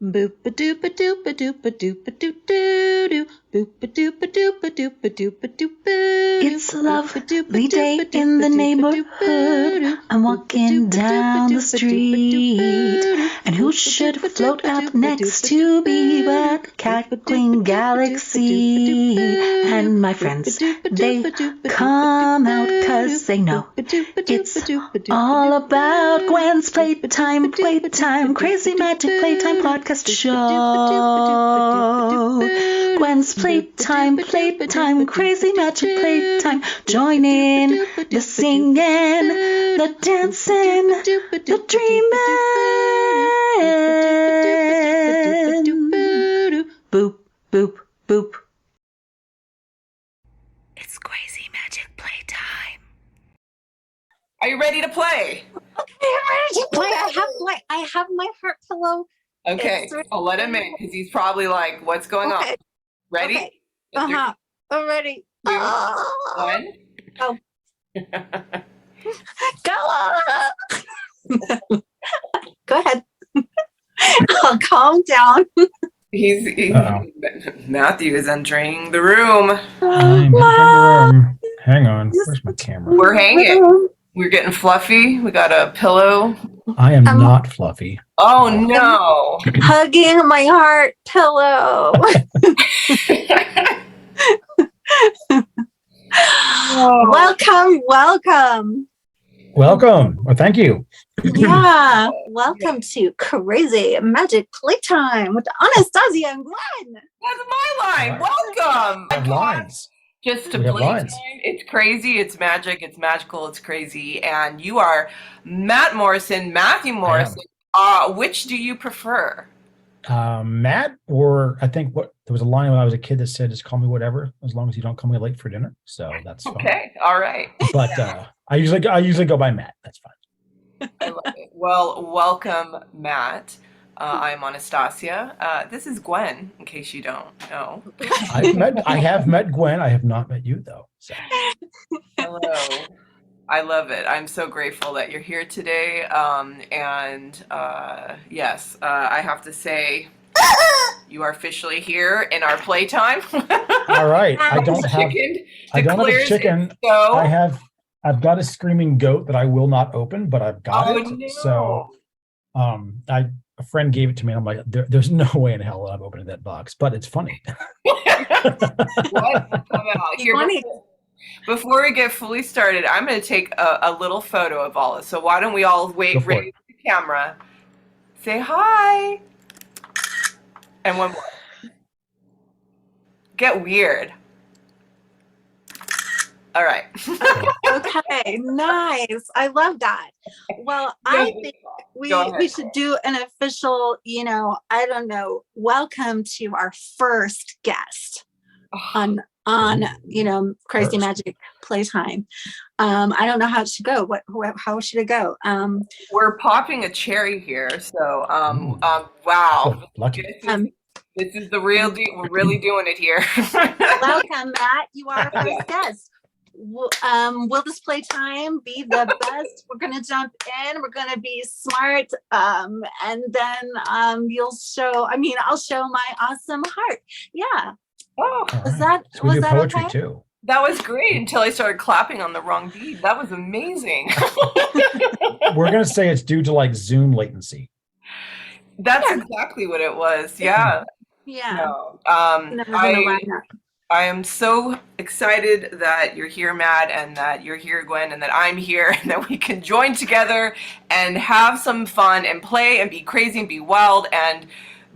Boop a doop a doop a doop a doop a doop doo doo. Boop a doop a doop a doop a doop a doop doo. It's a lovely day in the neighborhood. I'm walking down the street. And who should float up next to me but Cat Queen Galaxy? And my friends, they come out 'cause they know it's all about Gwen's Playtime, Crazy Magic Playtime podcast show. Gwen's Playtime, Crazy Magic Playtime. Join in the singing, the dancing, the dreaming. Boop, boop, boop. It's Crazy Magic Playtime. Are you ready to play? Okay, I'm ready to play. I have my heart pillow. Okay, I'll let him in because he's probably like, "What's going on?" Ready? Okay. I'm ready. Two, one. Oh. Go. Go ahead. Oh, calm down. He's Matthew is entering the room. I'm in the room. Hang on. Where's my camera? We're hanging. We're getting fluffy. We got a pillow. I am not fluffy. Oh no! Hugging my heart pillow. Welcome. Welcome. Well, thank you. Yeah. Welcome to Crazy Magic Playtime with Anastasia and Gwen. That's my line. Welcome. We have lines. Just to We have Playtime. lines. It's crazy. It's magic. It's magical. It's crazy. And you are Matt Morrisson, Matthew Morrisson. Which do you prefer? Matt, or I think there was a line when I was a kid that said, "Just call me whatever, as long as you don't call me late for dinner." So that's fine. Okay. All right. But I usually go by Matt. That's fine. I love it. Well, welcome, Matt. I'm Anastasia. This is Gwen, in case you don't know. I have met Gwen. I have not met you though. So. Hello. I love it. I'm so grateful that you're here today. Yes, I have to say, you are officially here in our playtime. All right. I don't have a chicken. I've got a screaming goat that I will not open, but I've got it. No. So a friend gave it to me, and I'm like, there's no way in hell I'm opening that box, but it's funny. What? Come out. Here, before we get fully started, I'm going to take a little photo of all this. So why don't we all raise the camera, say hi, and one more. Get weird. All right. Okay, nice. I love that. Well, I think we should do an official, I don't know, welcome to our first guest on Crazy Magic Playtime. I don't know how it should go. How should it go? We're popping a cherry here. So, wow. Lucky. This is the real deal. We're really doing it here. Welcome, Matt. You are our first guest. Will this playtime be the best? We're gonna jump in. We're gonna be smart, and then I'll show my awesome heart. Yeah. Oh, was that poetry okay? too? That was great until I started clapping on the wrong beat. That was amazing. We're gonna say it's due to like Zoom latency. That's exactly what it was. Yeah. Yeah. No. I am so excited that you're here, Matt, and that you're here, Gwen, and that I'm here, and that we can join together and have some fun and play and be crazy and be wild and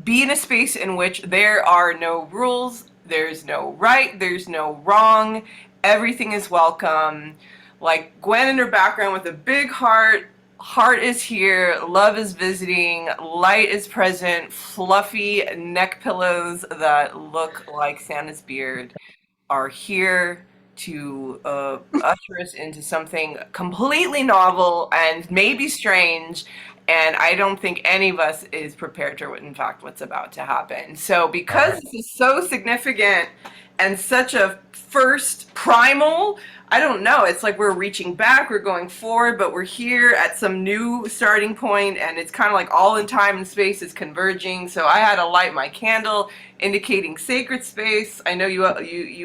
be in a space in which there are no rules, there's no right, there's no wrong, everything is welcome. Like Gwen in her background with a big heart is here, love is visiting, light is present, fluffy neck pillows that look like Santa's beard are here to usher us into something completely novel and maybe strange, and I don't think any of us is prepared to, in fact, what's about to happen. So because this is so significant and such a first primal, I don't know, it's like we're reaching back, we're going forward, but we're here at some new starting point, and it's kind of like all in time and space is converging. So I had to light my candle indicating sacred space. I know you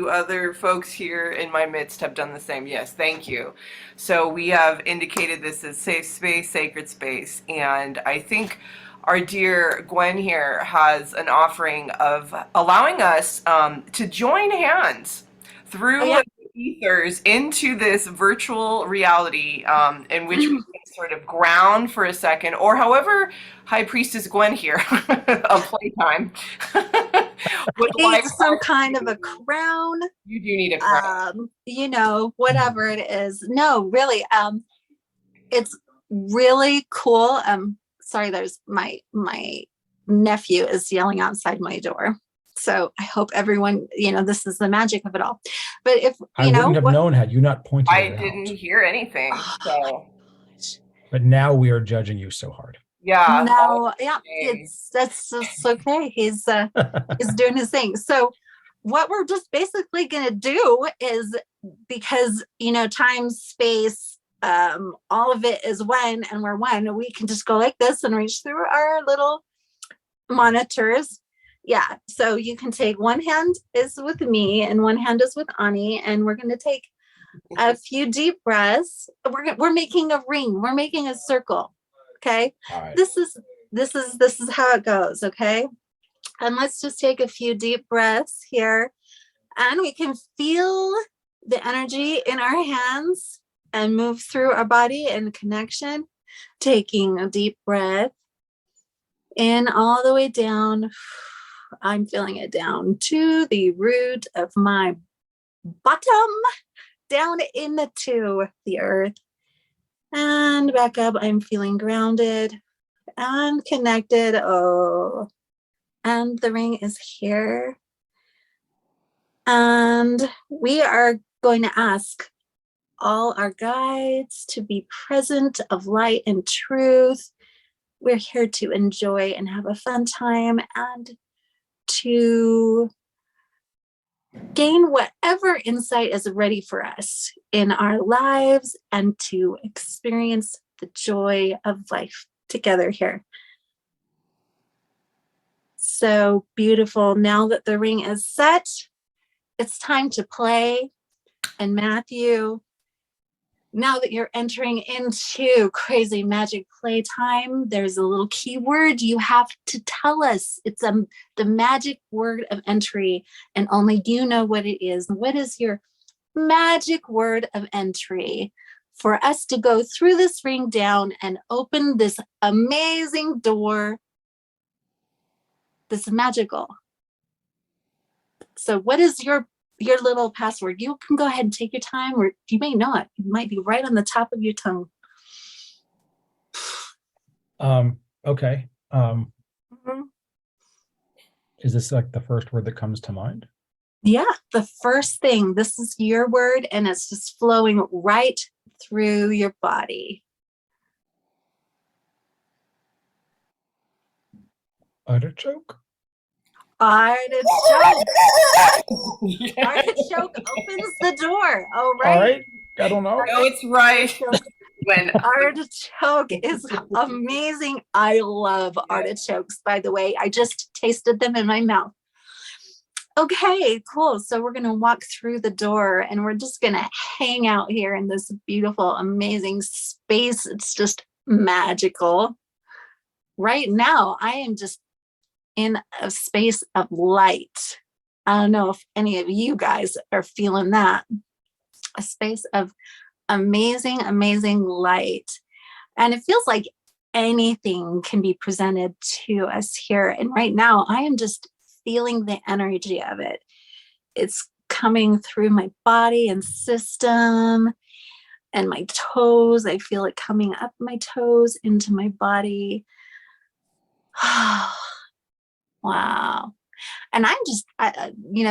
other folks here in my midst have done the same. Yes, thank you. So we have indicated this as safe space, sacred space, and I think our dear Gwen here has an offering of allowing us to join hands through the ethers into this virtual reality in which we can sort of ground for a second, or however High Priestess Gwen here of Playtime would like some kind of a crown. You do need a crown. You know, whatever it is. No, really, it's really cool. Sorry, there's my nephew is yelling outside my door. So I hope everyone, you know, this is the magic of it all. But if I wouldn't have known had you not pointed it out. I didn't hear anything. So. But now we are judging you so hard. Yeah. No, yeah, that's okay. He's doing his thing. So what we're just basically gonna do is, because you know, time, space, all of it is one, and we're one, we can just go like this and reach through our little monitors. Yeah, so you can take one hand is with me and one hand is with Ani, and we're going to take a few deep breaths. We're making a ring. We're making a circle. Okay. All right. This is how it goes. Okay. And let's just take a few deep breaths here, and we can feel the energy in our hands and move through our body in connection, taking a deep breath in all the way down. I'm feeling it down to the root of my bottom, down into the earth, and back up. I'm feeling grounded and connected. Oh, and the ring is here. And we are going to ask all our guides to be present of light and truth. We're here to enjoy and have a fun time and to gain whatever insight is ready for us in our lives and to experience the joy of life together here. So beautiful. Now that the ring is set, it's time to play. And Matthew, now that you're entering into crazy magic playtime, there's a little keyword you have to tell us. It's the magic word of entry, and only you know what it is. What is your magic word of entry for us to go through this ring down and open this amazing door? This is magical. So what is your little password? You can go ahead and take your time, or you may not. It might be right on the top of your tongue. Okay. Is this like the first word that comes to mind? Yeah, the first thing. This is your word, and it's just flowing right through your body. Artichoke? Artichoke. Artichoke opens the door. Oh, right. All right. I don't know. No, it's right. When artichoke is amazing. I love artichokes, by the way. I just tasted them in my mouth. Okay, cool. So we're going to walk through the door, and we're just going to hang out here in this beautiful, amazing space. It's just magical. Right now, I am just in a space of light. I don't know if any of you guys are feeling that. A space of amazing, amazing light. And it feels like anything can be presented to us here. And right now, I am just feeling the energy of it. It's coming through my body and system and my toes. I feel it coming up my toes into my body. Wow. And I'm just,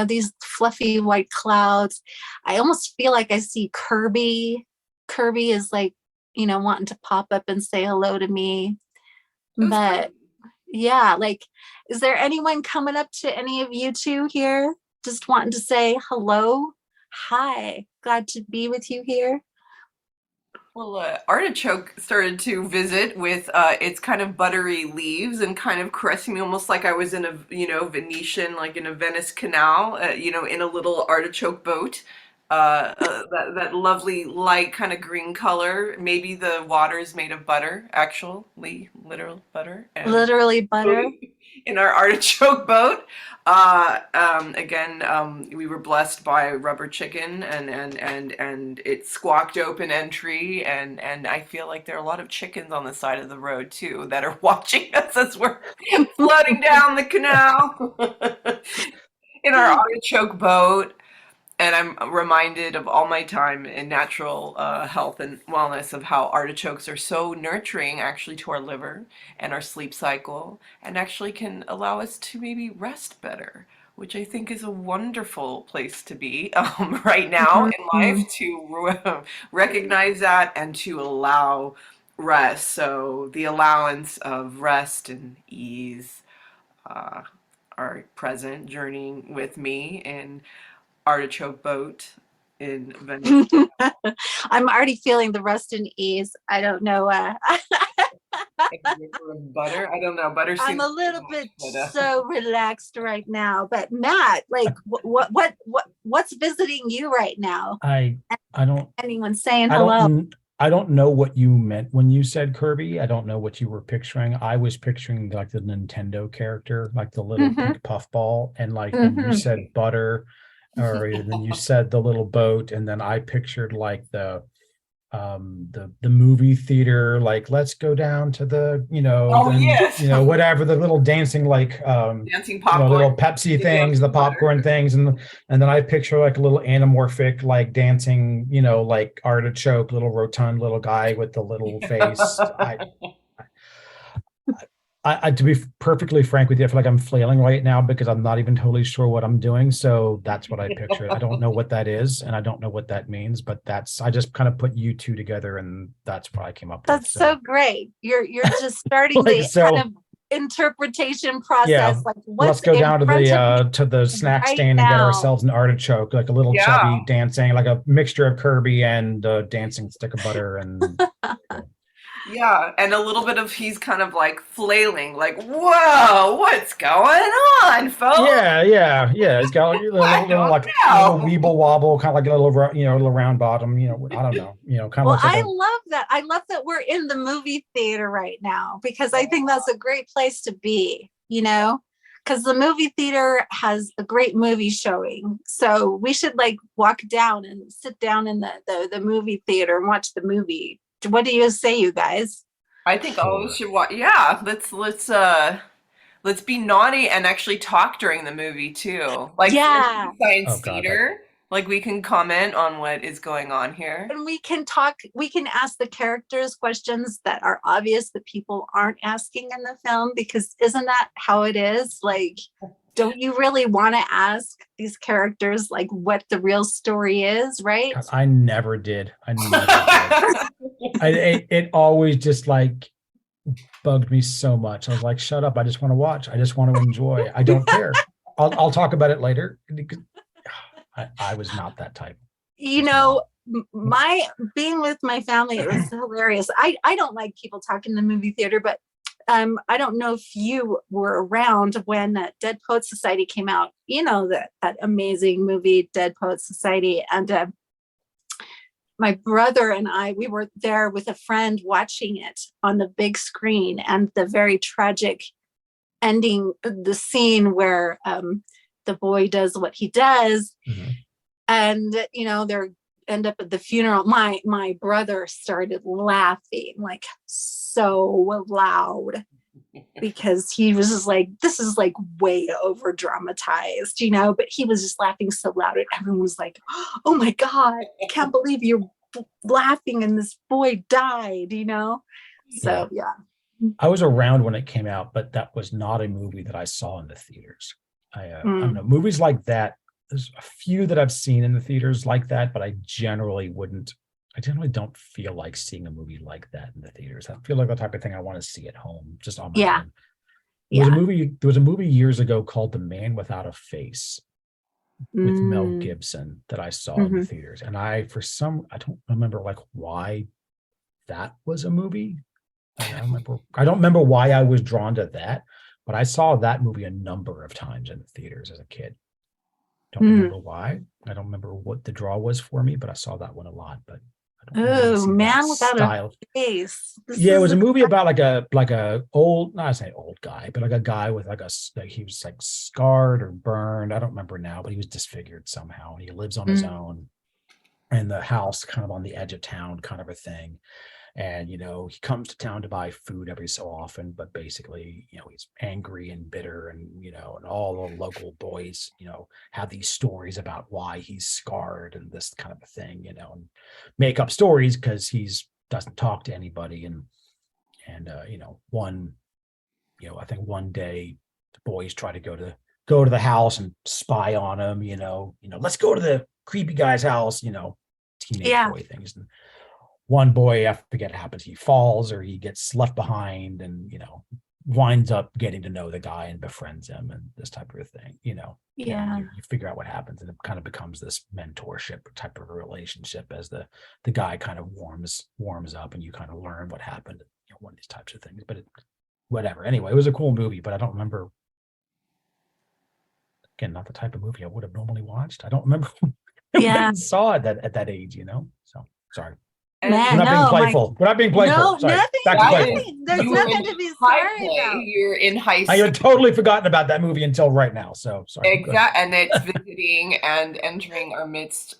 these fluffy white clouds, I almost feel like I see Kirby. Kirby is like, wanting to pop up and say hello to me. But yeah, like, is there anyone coming up to any of you two here? just wanting to say hello. Hi, glad to be with you here. Well, Artichoke started to visit with its kind of buttery leaves and kind of caressing me almost like I was in a, Venetian, like in a Venice canal, in a little artichoke boat. That lovely light kind of green color. Maybe the water is made of butter, actually, literal butter. And literally butter. In our artichoke boat. Again, we were blessed by rubber chicken and it squawked open entry and I feel like there are a lot of chickens on the side of the road too that are watching us as we're floating down the canal in our artichoke boat. And I'm reminded of all my time in natural health and wellness of how artichokes are so nurturing actually to our liver and our sleep cycle and actually can allow us to maybe rest better, which I think is a wonderful place to be right now in life, to recognize that and to allow rest. So the allowance of rest and ease are present, journeying with me in artichoke boat in Venice. I'm already feeling the rest and ease. I don't know. Butter? I don't know. Butter. I'm a little bit so relaxed right now. But Matt, like, what's visiting you right now? I don't. Anyone saying hello? I don't know what you meant when you said Kirby. I don't know what you were picturing. I was picturing like the Nintendo character, like the little pink puffball, and like when you said butter. Or then you said the little boat, and then I pictured like the movie theater, like let's go down to the whatever, the little dancing like dancing popcorn, little Pepsi things, the popcorn things, and then I picture like a little anamorphic like dancing, like artichoke, little rotund little guy with the little face. I to be perfectly frank with you, I feel like I'm flailing right now because I'm not even totally sure what I'm doing. So that's what I picture. I don't know what that is, and I don't know what that means, but I just kind of put you two together, and that's what I came up with. That's so great. You're just starting the kind of interpretation process. Yeah. Like, let's go down to the snack stand and get ourselves an artichoke, like a little chubby dancing, like a mixture of Kirby and dancing stick of butter and. Yeah, and a little bit of he's kind of like flailing, like, whoa, what's going on, folks? Yeah. He's got like a little weeble wobble, kind of like a little, little round bottom. I don't know. Kind of. Well, I love that. I love that we're in the movie theater right now because I think that's a great place to be. Because the movie theater has a great movie showing, so we should like walk down and sit down in the movie theater and watch the movie. What do you say, you guys? I think all should watch. Yeah, let's be naughty and actually talk during the movie too. Like science theater. Like we can comment on what is going on here. And we can talk, we can ask the characters questions that are obvious that people aren't asking in the film, because isn't that how it is? Like, don't you really want to ask these characters like what the real story is, right? I never did. It always just like bugged me so much. I was like, shut up. I just want to watch. I just want to enjoy. I don't care. I'll talk about it later. I was not that type. My being with my family, it was hilarious. I don't like people talking in the movie theater, but I don't know if you were around when Dead Poets Society came out. That amazing movie, Dead Poets Society. And my brother and we were there with a friend watching it on the big screen, and the very tragic ending, the scene where the boy does what he does. And, they're end up at the funeral. My brother started laughing like so loud because he was just like, this is like way over dramatized, but he was just laughing so loud and everyone was like, oh my God, I can't believe you're laughing and this boy died, So yeah. I was around when it came out, but that was not a movie that I saw in the theaters. I don't know, movies like that. There's a few that I've seen in the theaters like that, but I generally don't feel like seeing a movie like that in the theaters. I feel like the type of thing I want to see at home, just on my own. There was a movie years ago called The Man Without a Face with Mel Gibson that I saw in the theaters. And I don't remember like why that was a movie. I don't remember why I was drawn to that, but I saw that movie a number of times in the theaters as a kid. Don't remember why. I don't remember what the draw was for me, but I saw that one a lot. But I don't Oh, Man Without a Face. Yeah, it was a movie about like a old, not say old guy, but like a guy with like he was like scarred or burned. I don't remember now, but he was disfigured somehow. And he lives on his own in the house kind of on the edge of town, kind of a thing. And, he comes to town to buy food every so often, but basically, he's angry and bitter and, and all the local boys, have these stories about why he's scarred and this kind of a thing, and make up stories because doesn't talk to anybody. And I think one day the boys try to go to the house and spy on him, let's go to the creepy guy's house, teenage boy things. And one boy, I forget what happens, he falls or he gets left behind and, winds up getting to know the guy and befriends him and this type of thing, Yeah. You figure out what happens and it kind of becomes this mentorship type of a relationship as the guy kind of warms up and you kind of learn what happened, one of these types of things. But whatever. Anyway, it was a cool movie, but I don't remember. Again, not the type of movie I would have normally watched. I don't remember. I saw it at that age, So sorry. We're not being playful. We're not being playful. No, sorry. nothing. Back to playful. There's nothing to be sorry about. You're in high school. I had totally forgotten about that movie until right now. So sorry. Exactly, and it's visiting and entering our midst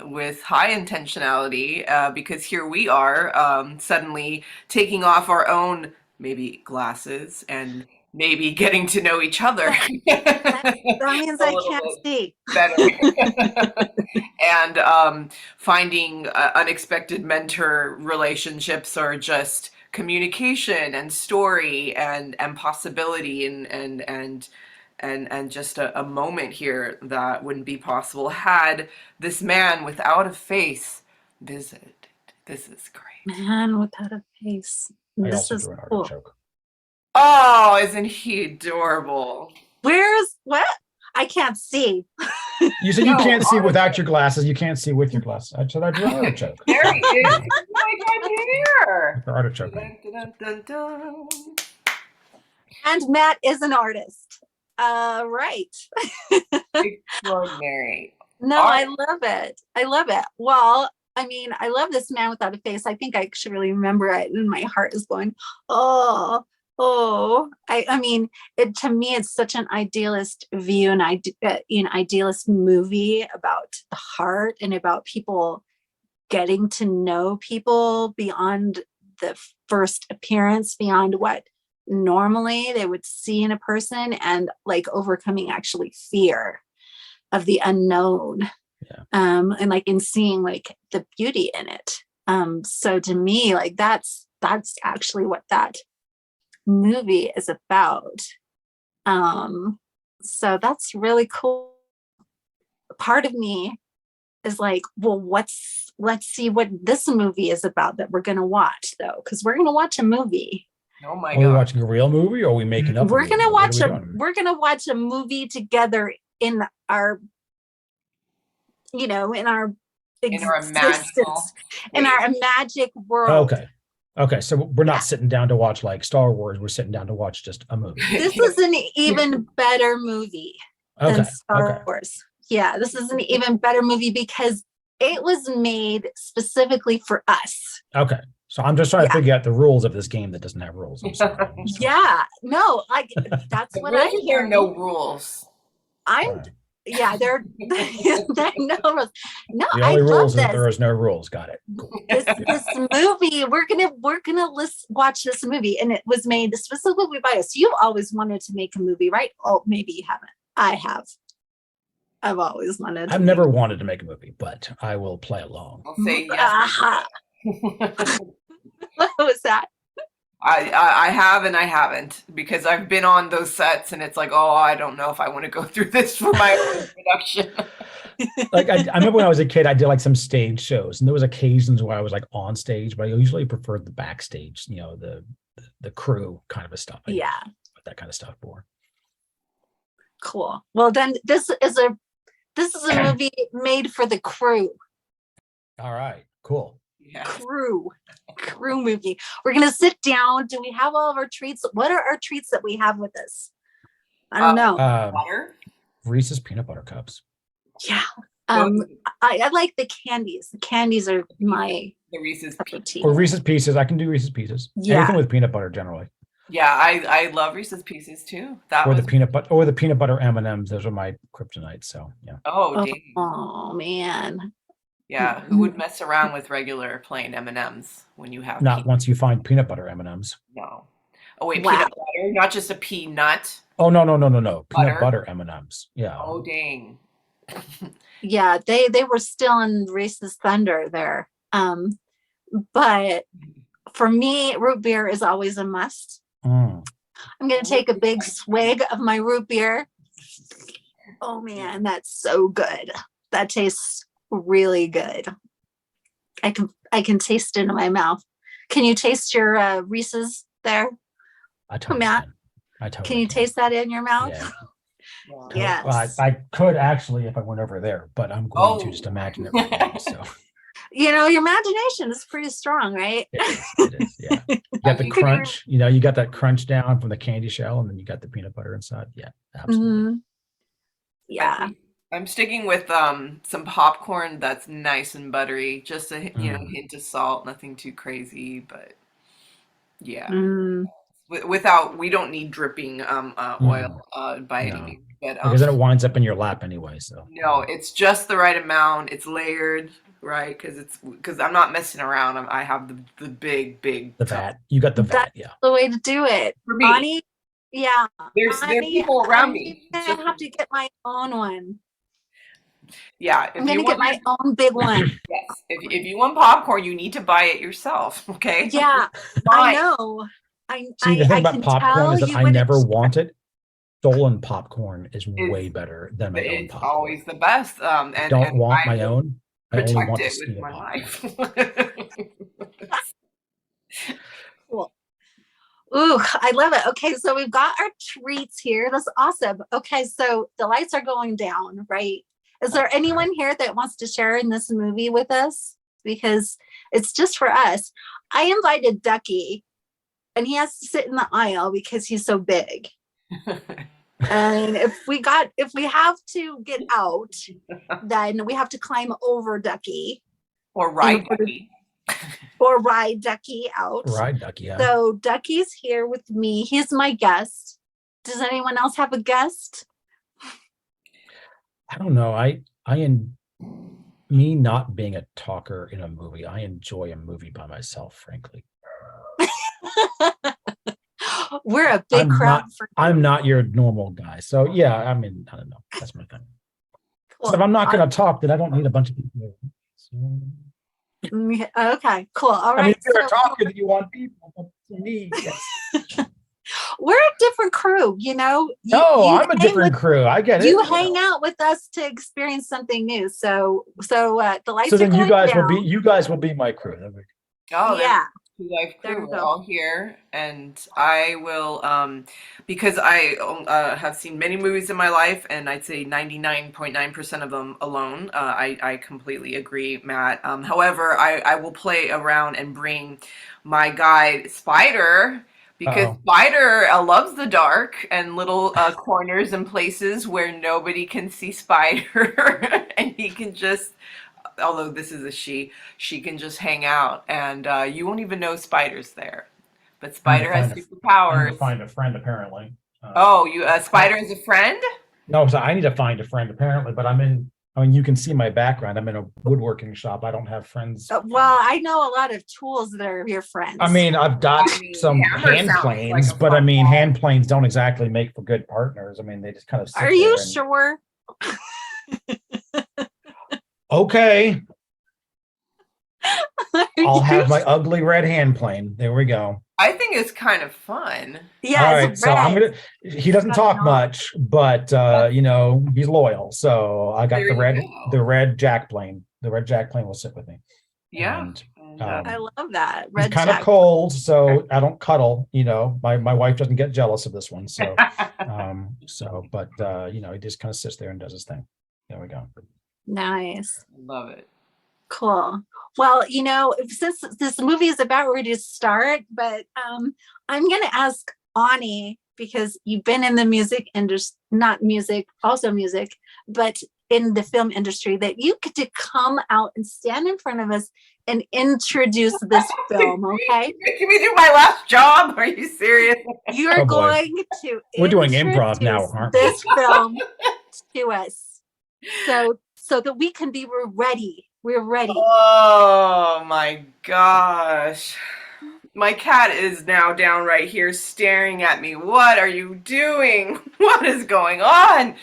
with high intentionality because here we are suddenly taking off our own maybe glasses and maybe getting to know each other. That means I can't see better. And finding unexpected mentor relationships or just communication and story and possibility and just a moment here that wouldn't be possible had this man without a face visited. This is great. Man without a face. This is cool. Artichoke. Oh, isn't he adorable? Where's what? I can't see. You said you can't see without your glasses. You can't see with your glasses. I said I drew an artichoke. There he is. Oh my God, here. Artichoke. Dun, dun, dun. And Matt is an artist. Right. Extraordinary. No, I love it. I love it. Well, I mean, I love this Man Without a Face. I think I should really remember it, and my heart is going, oh. I mean, to me, it's such an idealist view and idealist movie about the heart and about people getting to know people beyond the first appearance, beyond what normally they would see in a person, and like overcoming actually fear of the unknown. Yeah. And like in seeing like the beauty in it. So to me, like that's actually what that movie is about. So that's really cool. Part of me is like, well, let's see what this movie is about that we're gonna watch though, because we're gonna watch a movie. Oh my God. God. Are we watching a real movie or are we making up? We're gonna watch a movie together in our in our existence, in our magic world. Okay, so we're not sitting down to watch like Star Wars. We're sitting down to watch just a movie. This is an even better movie than Star Wars. Yeah, this is an even better movie because it was made specifically for us. Okay, so I'm just trying to figure out the rules of this game that doesn't have rules. I'm sorry. Yeah, no, that's what I hear. There are no rules. Yeah, there are no rules. No, the only rules is there is no rules. Got it. Cool. This movie, we're gonna watch this movie, and it was made specifically by us. You've always wanted to make a movie, right? Oh, maybe you haven't. I have. I've always wanted. I've never wanted to make a movie, but I will play along. I'll say yes. What was that? I have and I haven't, because I've been on those sets and it's like, oh, I don't know if I want to go through this for my own production. Like I remember when I was a kid, I did like some stage shows, and there was occasions where I was like on stage, but I usually preferred the backstage, the crew kind of a stuff. That kind of stuff for. Cool. Well, then this is a This is a movie made for the crew. All right, cool. Yeah. Crew movie. We're gonna sit down. Do we have all of our treats? What are our treats that we have with us? I don't know. Water. Reese's peanut butter cups. Yeah. I like the candies. The candies are my the Reese's Pieces. Or Reese's Pieces. I can do Reese's Pieces. Yeah. Anything with peanut butter generally. Yeah, I love Reese's Pieces too. The peanut butter M&Ms. Those are my kryptonite. So yeah. Oh, dang. Oh man. Yeah, who would mess around with regular plain M&Ms when you have not once you find peanut butter M&Ms. No. Oh wait, Wow. peanut butter, not just a peanut. Oh no. Peanut butter M&Ms. Yeah. Oh dang. Yeah, they were still in Reese's Thunder there. But for me, root beer is always a must. I'm gonna take a big swig of my root beer. Oh man, that's so good. That tastes really good. I can taste it in my mouth. Can you taste your Reese's there? I totally Matt, can you taste that in your mouth? Yeah. Yes. Well, I could actually if I went over there, but I'm going to just imagine it right now. So you know, your imagination is pretty strong, right? It is, yeah. You got the crunch, you got that crunch down from the candy shell, and then you got the peanut butter inside. Yeah, absolutely. Yeah. I'm sticking with some popcorn that's nice and buttery, just a hint of salt, nothing too crazy, but yeah. We don't need dripping oil by any means. But, because then it winds up in your lap anyway. So no, it's just the right amount. It's layered, right? Because I'm not messing around. I have the big the vat. You got the vat, yeah. The way to do it, for me. Bonnie. Yeah, There's people around me. I have to get my own one. Yeah, I'm gonna get my own big one. Yes, if you want popcorn, you need to buy it yourself. Okay. Yeah, I know. See, the thing about popcorn is that I never want it. Stolen popcorn is way better than my own popcorn. It's always the best. I don't want my own. I only want to steal my life. Cool. Ooh, I love it. Okay, so we've got our treats here. That's awesome. Okay, so the lights are going down, right? Is there anyone here that wants to share in this movie with us? Because it's just for us. I invited Ducky, and he has to sit in the aisle because he's so big. And if we have to get out, then we have to climb over Ducky. Or ride Ducky. Or ride Ducky out. Ride Ducky, yeah. So Ducky's here with me. He's my guest. Does anyone else have a guest? I don't know. Me not being a talker in a movie, I enjoy a movie by myself, frankly. We're a big crowd. I'm not your normal guy. So yeah, I mean, I don't know. That's my thing. Cool. So if I'm not going to talk, then I don't need a bunch of people. So... Okay, cool. All right. I mean, if you're a talker, then you want people. But for me, yes. We're a different crew, No, I'm a different crew. I get it. You hang out with us to experience something new. So the lights. So then you guys will be my crew. Oh yeah. Life crew, we're all here, and I will because I have seen many movies in my life, and I'd say 99.9% of them alone. I completely agree, Matt. However, I will play around and bring my guide Spider, because Spider loves the dark and little corners and places where nobody can see Spider, and he can just. Although this is a she can just hang out, and you won't even know Spider's there. But Spider has superpowers. I need to find a friend, apparently. Spider is a friend? No, so I need to find a friend, apparently. But you can see my background. I'm in a woodworking shop. I don't have friends. Well, I know a lot of tools that are your friends. I mean, I've got some hand planes, but hand planes don't exactly make for good partners. I mean, they just kind of sit Are you sure? Okay. I'll have my ugly red hand plane. There we go. I think it's kind of fun. Yeah. All right. So he doesn't talk much, but he's loyal. So I got the red jack plane. The red jack plane will sit with me. Yeah. And, I love that. It's kind of cold, so I don't cuddle. My wife doesn't get jealous of this one. So, but he just kind of sits there and does his thing. There we go. Nice. Love it. Cool. Well, since this movie is about ready to start, but I'm going to ask Ani, because you've been in the music industry, not music, also music, but in the film industry, that you get to come out and stand in front of us and introduce this film, okay? Can we do my last job? Are you serious? You're going to We're doing improv now, aren't we? this film to us. So that we can be ready. We're ready. Oh my gosh. My cat is now down right here staring at me. What are you doing? What is going on?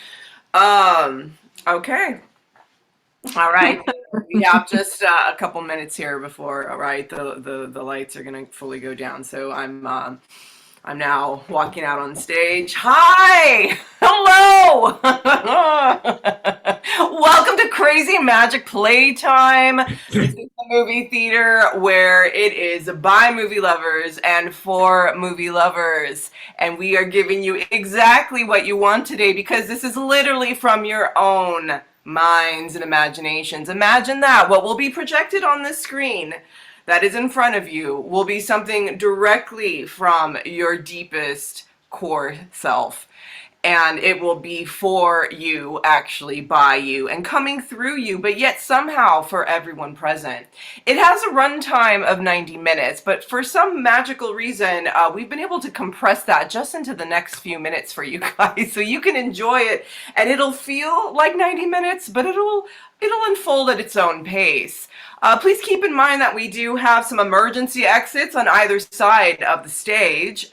Okay. All right. We have just a couple minutes here before, all right, the lights are gonna fully go down. So I'm now walking out on stage. Hi! Hello! Welcome to Crazy Magic Playtime. This is the movie theater where it is by movie lovers and for movie lovers. And we are giving you exactly what you want today, because this is literally from your own minds and imaginations. Imagine that. What will be projected on this screen that is in front of you will be something directly from your deepest core self. And it will be for you, actually, by you, and coming through you, but yet somehow for everyone present. It has a runtime of 90 minutes, but for some magical reason, we've been able to compress that just into the next few minutes for you guys, so you can enjoy it, and it'll feel like 90 minutes, but it'll unfold at its own pace. Please keep in mind that we do have some emergency exits on either side of the stage.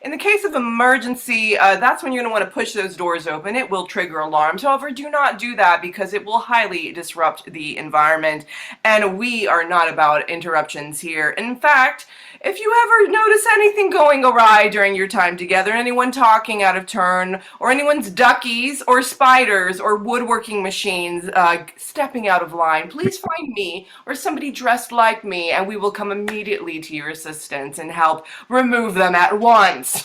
In the case of emergency, that's when you're going to want to push those doors open. It will trigger alarms. However, do not do that, because it will highly disrupt the environment, and we are not about interruptions here. In fact, if you ever notice anything going awry during your time together, anyone talking out of turn, or anyone's duckies or spiders or woodworking machines stepping out of line, please find me or somebody dressed like me, and we will come immediately to your assistance and help remove them at once.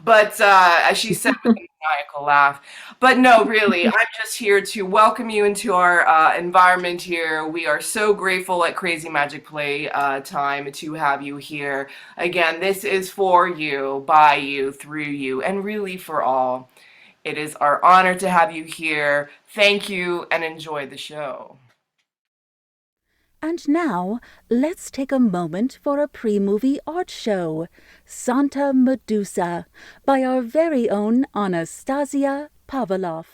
But as she said with a maniacal laugh. But no, really, I'm just here to welcome you into our environment here. We are so grateful at Crazy Magic Play Time to have you here. Again, this is for you, by you, through you, and really for all. It is our honor to have you here. Thank you, and enjoy the show. And now, let's take a moment for a pre-movie art show, Santa Medusa, by our very own Anastasia Paveloff.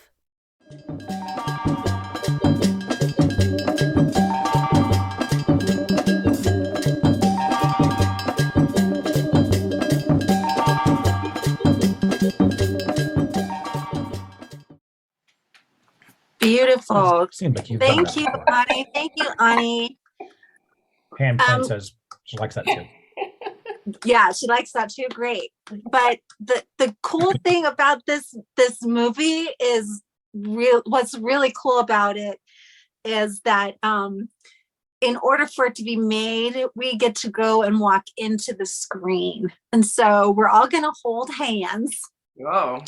Beautiful. Seems like Thank you, Ani. Thank you, Ani. Pam says she likes that too. Yeah, she likes that too. Great. But the cool thing about this movie is what's really cool about it is that in order for it to be made, we get to go and walk into the screen. And so we're all going to hold hands. Whoa.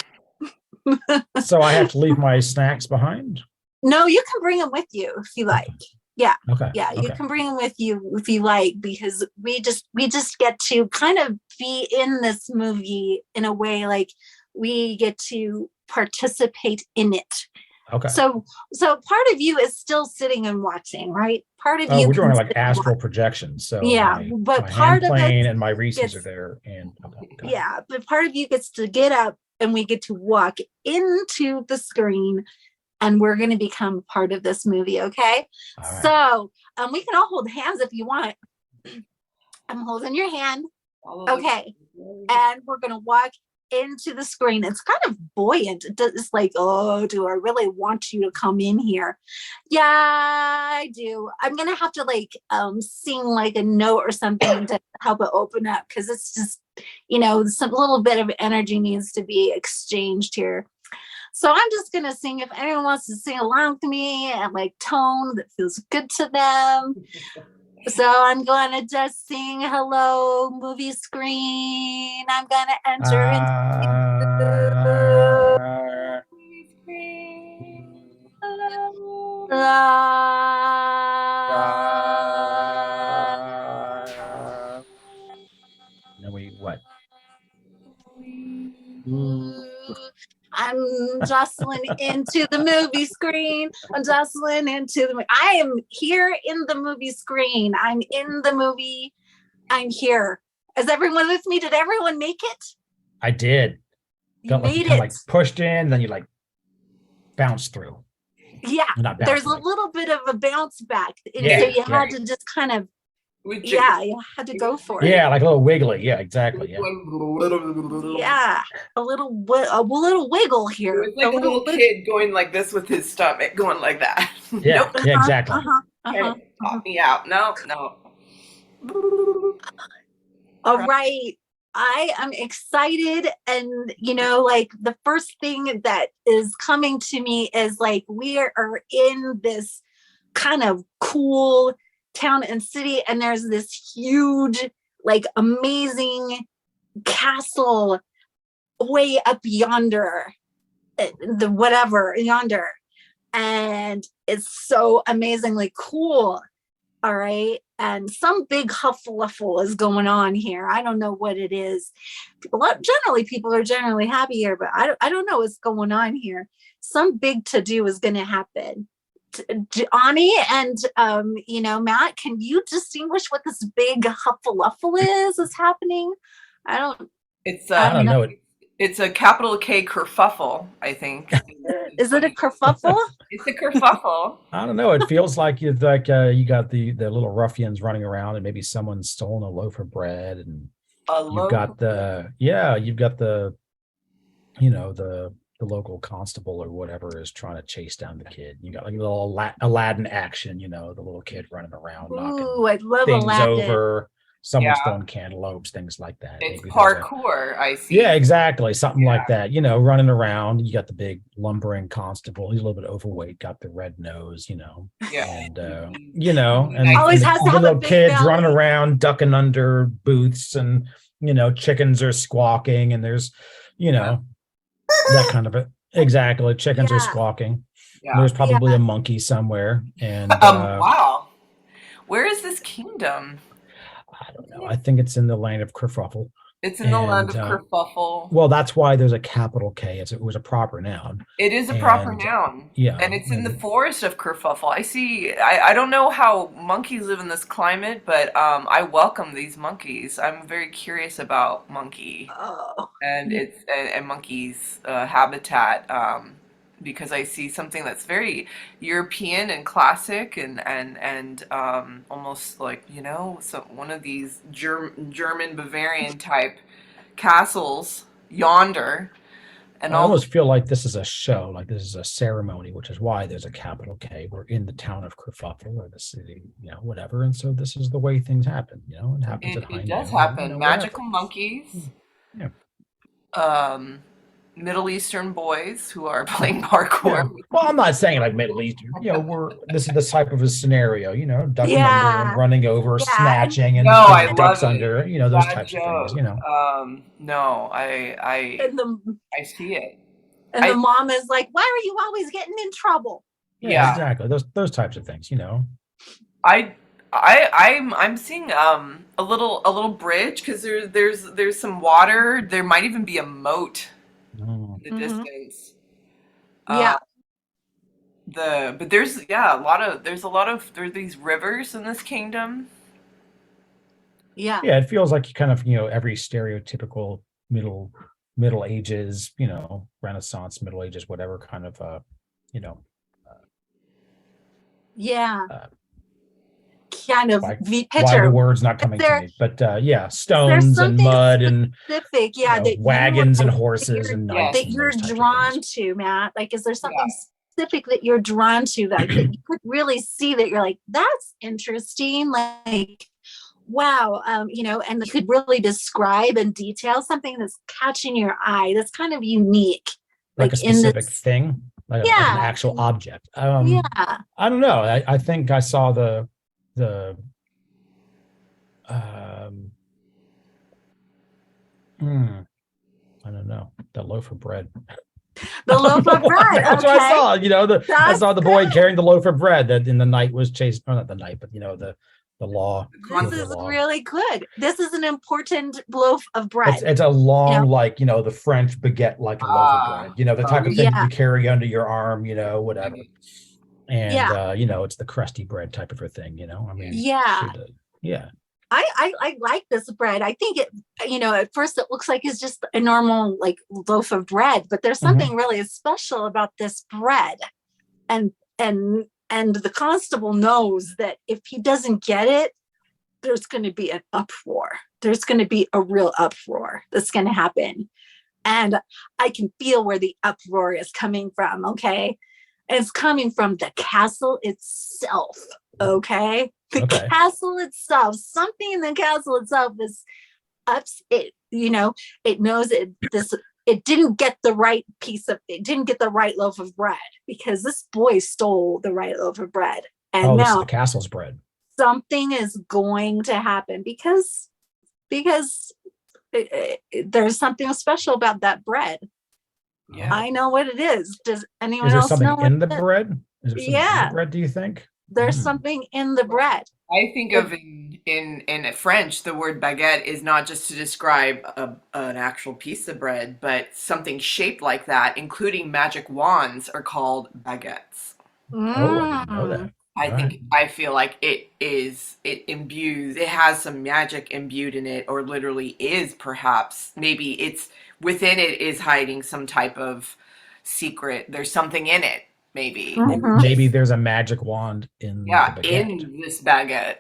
So I have to leave my snacks behind? No, you can bring them with you if you like. Yeah. Okay. Yeah, okay. You can bring them with you if you like, because we just get to kind of be in this movie in a way, like we get to participate in it. Okay. So part of you is still sitting and watching, right? Part of you. We're doing like astral projections. So yeah, but my part of it and my Reese's are there, and yeah, but part of you gets to get up, and we get to walk into the screen, and we're going to become part of this movie. Okay. Right. So we can all hold hands if you want. I'm holding your hand. Okay. And we're going to walk into the screen. It's kind of buoyant. It's like, oh, do I really want you to come in here? Yeah, I do. I'm going to have to sing like a note or something to help it open up, because it's just, some little bit of energy needs to be exchanged here. So I'm just going to sing. If anyone wants to sing along with me at tone that feels good to them. So I'm going to just sing hello movie screen. I'm going to enter into movie screen. I'm jostling into the movie screen. I'm jostling into the. I am here in the movie screen. I'm in the movie. I'm here. Is everyone with me? Did everyone make it? I did. You Felt like made you kind it. of like pushed in, then you like bounced through. Yeah. Not There's bounced, a little bit of a bounce back. And Yeah, so you yeah. had to just kind of, We you had to go for it. Yeah, like a little wiggly. Yeah, exactly. Yeah. Yeah. A little wiggle here. It was like a little kid going like this with his stomach, going like that. Yeah, Nope. yeah, exactly. Pop me out. No. All right. I am excited. And, like the first thing that is coming to me is like, we are in this kind of cool town and city. And there's this huge, like amazing castle way up yonder, yonder. And it's so amazingly cool. All right. And some big hufflefuffle is going on here. I don't know what it is. People are generally happy here, but I don't know what's going on here. Some big to-do is going to happen. Ani and, Matt, can you distinguish what this big hufflefuffle is happening? I don't know. It's a capital K kerfuffle, I think. Is it a kerfuffle? It's a kerfuffle. I don't know. It feels like you got the little ruffians running around, and maybe someone's stolen a loaf of bread, and you've got the local constable or whatever is trying to chase down the kid. You got like a little Aladdin action, the little kid running around knocking I love things Aladdin. over. Someone's throwing cantaloupes, things like that. It's Maybe parkour, I see. Yeah, exactly. Something like that, running around. You got the big lumbering constable. He's a little bit overweight, got the red nose, Yeah. And, and always has to have a little big kids belly. running around, ducking under booths, and, chickens are squawking, and there's, that kind of it. Exactly. Chickens are squawking. Yeah. There's probably a monkey somewhere. And wow. Where is this kingdom? I don't know. I think it's in the land of Kerfuffle. It's in the land of Kerfuffle. Well, that's why there's a capital K. It was a proper noun. It is a proper noun. Yeah. And it's in the forest of Kerfuffle. I see. I don't know how monkeys live in this climate, but I welcome these monkeys. I'm very curious about monkey and monkey's habitat. Because I see something that's very European and classic and almost like, one of these German Bavarian type castles yonder. And I almost feel like this is a show, like this is a ceremony, which is why there's a capital K. We're in the town of Kerfuffle or the city, whatever. And so this is the way things happen, it happens at high It does noon, happen. Magical monkeys. Yeah. Middle Eastern boys who are playing parkour. Yeah. Well, I'm not saying like Middle Eastern. This is the type of a scenario, ducking under and running over, snatching and ducks under, those types of things, No, I see it. And the mom is like, "Why are you always getting in trouble?" Yeah, exactly. Those types of things, I'm seeing a little bridge because there's some water. There might even be a moat. In the distance. But there's these rivers in this kingdom. Yeah, it feels like you kind of every stereotypical middle ages, Renaissance, Middle Ages, whatever kind of kind of picture. Why the word's not coming to me, but stones and mud and specific, wagons and horses and knights that you're drawn to, Matt. Like, is there something specific that you're drawn to that you could really see that you're like, that's interesting, like, wow, and you could really describe and detail something that's catching your eye, that's kind of unique, like a specific thing, like an actual object. I don't know. I think I saw the I don't know, the loaf of bread. The loaf of bread. That's what I saw. I saw the boy carrying the loaf of bread that in the night was chased. Or not the night, but the The law. This is really good. This is an important loaf of bread. It's a long, the French baguette, like a loaf of bread. The type of thing you carry under your arm. Whatever. And it's the crusty bread type of a thing. I mean, yeah. I like this bread. I think it, at first it looks like it's just a normal like loaf of bread, but there's something really special about this bread. And the constable knows that if he doesn't get it, there's going to be an uproar. There's going to be a real uproar that's going to happen. And I can feel where the uproar is coming from. Okay. And it's coming from the castle itself. Okay. The castle itself, something in the castle itself is it knows it didn't get the right it didn't get the right loaf of bread because this boy stole the right loaf of bread. And now this is the castle's bread. Something is going to happen because there's something special about that bread. Yeah. I know what it is. Does anyone else know? Is there something in the bread? Is there something in the bread, do you think? There's something in the bread. I think of in French, the word baguette is not just to describe an actual piece of bread, but something shaped like that, including magic wands, are called baguettes. Oh, I didn't know that. I feel like it has some magic imbued in it, or literally is perhaps. Maybe it's within it is hiding some type of secret. There's something in it. Maybe. Maybe there's a magic wand in the baguette. In this baguette.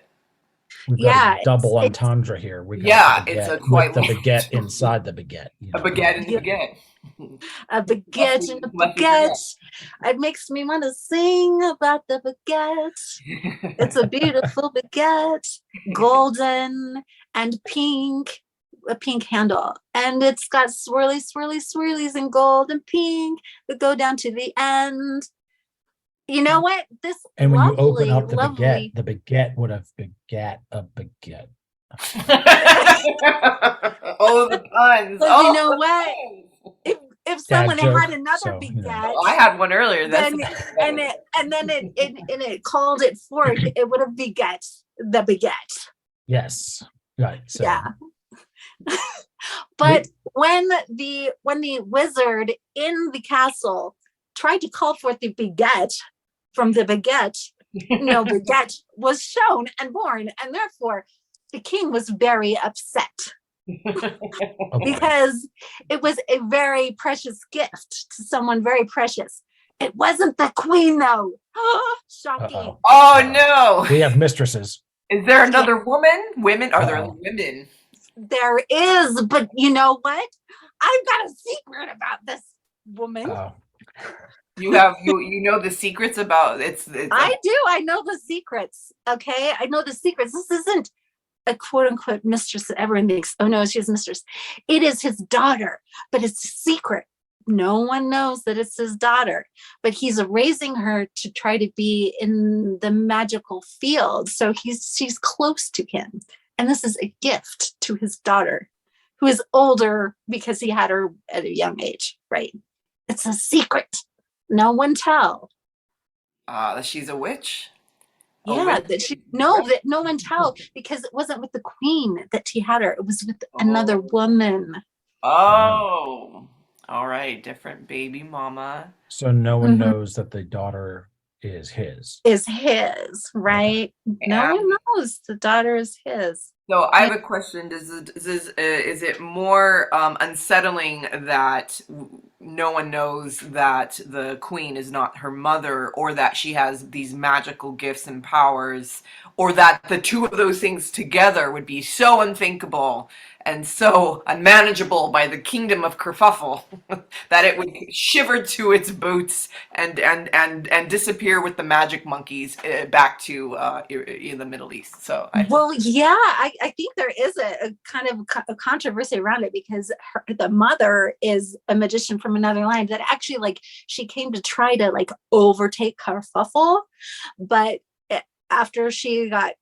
We've got a double entendre here. We got it's a with the baguette inside the baguette. A baguette in the baguette. A baguette in a baguette. It makes me want to sing about the baguette. It's a beautiful baguette, golden and pink. A pink handle, and it's got swirlies in gold and pink that go down to the end. You know what? This and when you open up the baguette would have begat a baguette. The puns. But you know what? If someone had another baguette, I had one earlier. Then it called it fork. It would have beget the baguette. Yes. Right. So. Yeah. But when the wizard in the castle tried to call forth the baguette from the baguette, no baguette was shown and born, and therefore the king was very upset because it was a very precious gift to someone very precious. It wasn't the queen though. Shocking. Oh no. We have mistresses. Is there another woman? Women? Are there other women? There is, but you know what? I've got a secret about this woman. You have you know the secrets about it's I do. I know the secrets. Okay, I know the secrets. This isn't a quote unquote mistress that everyone thinks, oh no, she's mistress. It is his daughter, but it's a secret. No one knows that it's his daughter, but he's raising her to try to be in the magical field. So she's close to him. And this is a gift to his daughter, who is older because he had her at a young age, right? It's a secret. No one tell. That she's a witch? Yeah, that no one tell, because it wasn't with the queen that he had her. It was with another woman. Oh, all right. Different baby mama. So no one knows that the daughter is his, right? No one knows the daughter is his. So I have a question. Is it more unsettling that no one knows that the queen is not her mother, or that she has these magical gifts and powers, or that the two of those things together would be so unthinkable and so unmanageable by the kingdom of Kerfuffle that it would shiver to its boots and disappear with the magic monkeys back to in the Middle East? So I think there is a kind of a controversy around it, because the mother is a magician from another line that actually she came to try to overtake Kerfuffle, but after she got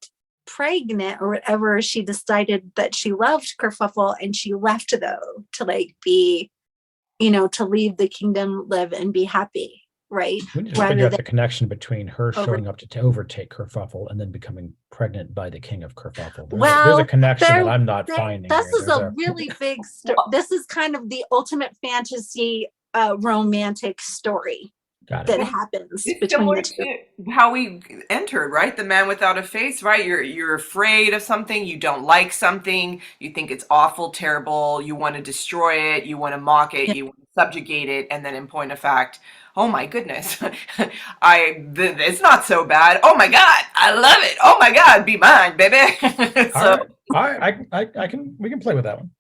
pregnant or whatever, she decided that she loved Kerfuffle, and she left though to to leave the kingdom, live and be happy. right? We need to figure out the connection between her showing up to overtake Kerfuffle and then becoming pregnant by the king of Kerfuffle. There's a connection that I'm not finding. This is a really big story. This is kind of the ultimate fantasy romantic story that happens between the two. How we entered, right? The man without a face, right? You're afraid of something, you don't like something, you think it's awful, terrible, you want to destroy it, you want to mock it, you want to subjugate it, and then in point of fact, oh my goodness, it's not so bad. Oh my God, I love it. Oh my God, be mine, baby. So we can play with that one.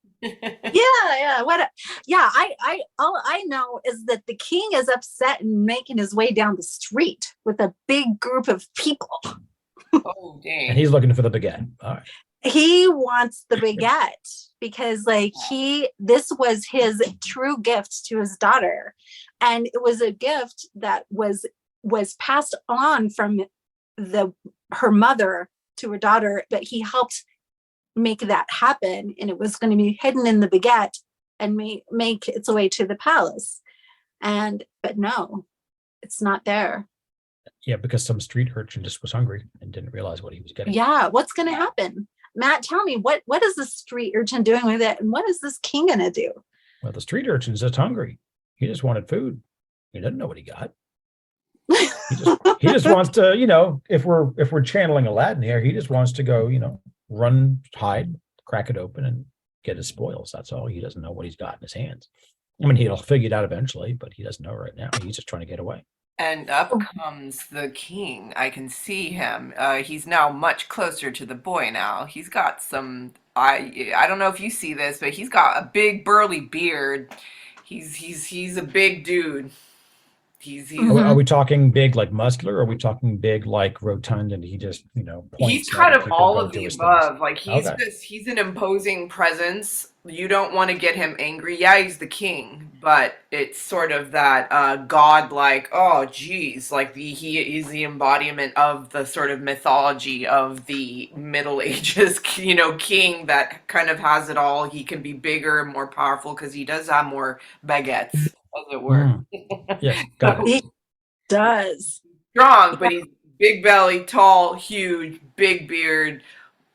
All I know is that the king is upset and making his way down the street with a big group of people. Oh dang. And he's looking for the baguette. All right. He wants the baguette because this was his true gift to his daughter, and it was a gift that was passed on from her mother to her daughter, but he helped make that happen, and it was going to be hidden in the baguette and make its way to the palace. But no, it's not there. Yeah, because some street urchin just was hungry and didn't realize what he was getting. Yeah, what's going to happen? Matt, tell me, what is the street urchin doing with it, and what is this king going to do? Well, the urchin is just hungry. He just wanted food. He doesn't know what he got. He just wants to, if we're channeling Aladdin here, he just wants to go, run, hide, crack it open, and get his spoils. That's all. He doesn't know what he's got in his hands. I mean, he'll figure it out eventually, but he doesn't know right now. He's just trying to get away. And up comes the king. I can see him. He's now much closer to the boy now. He's got some, I don't know if you see this, but he's got a big burly beard. He's a big dude. Are we talking big like muscular, or are we talking big like rotund and he just points? He's kind of all of the above. Like he's an imposing presence. You don't want to get him angry. Yeah, he's the king, but it's sort of that god-like, oh geez, like he is the embodiment of the sort of mythology of the Middle Ages, king that kind of has it all. He can be bigger and more powerful because he does have more baguettes, as it were. Yes, got it. He does. Strong, but he's big belly, tall, huge, big beard,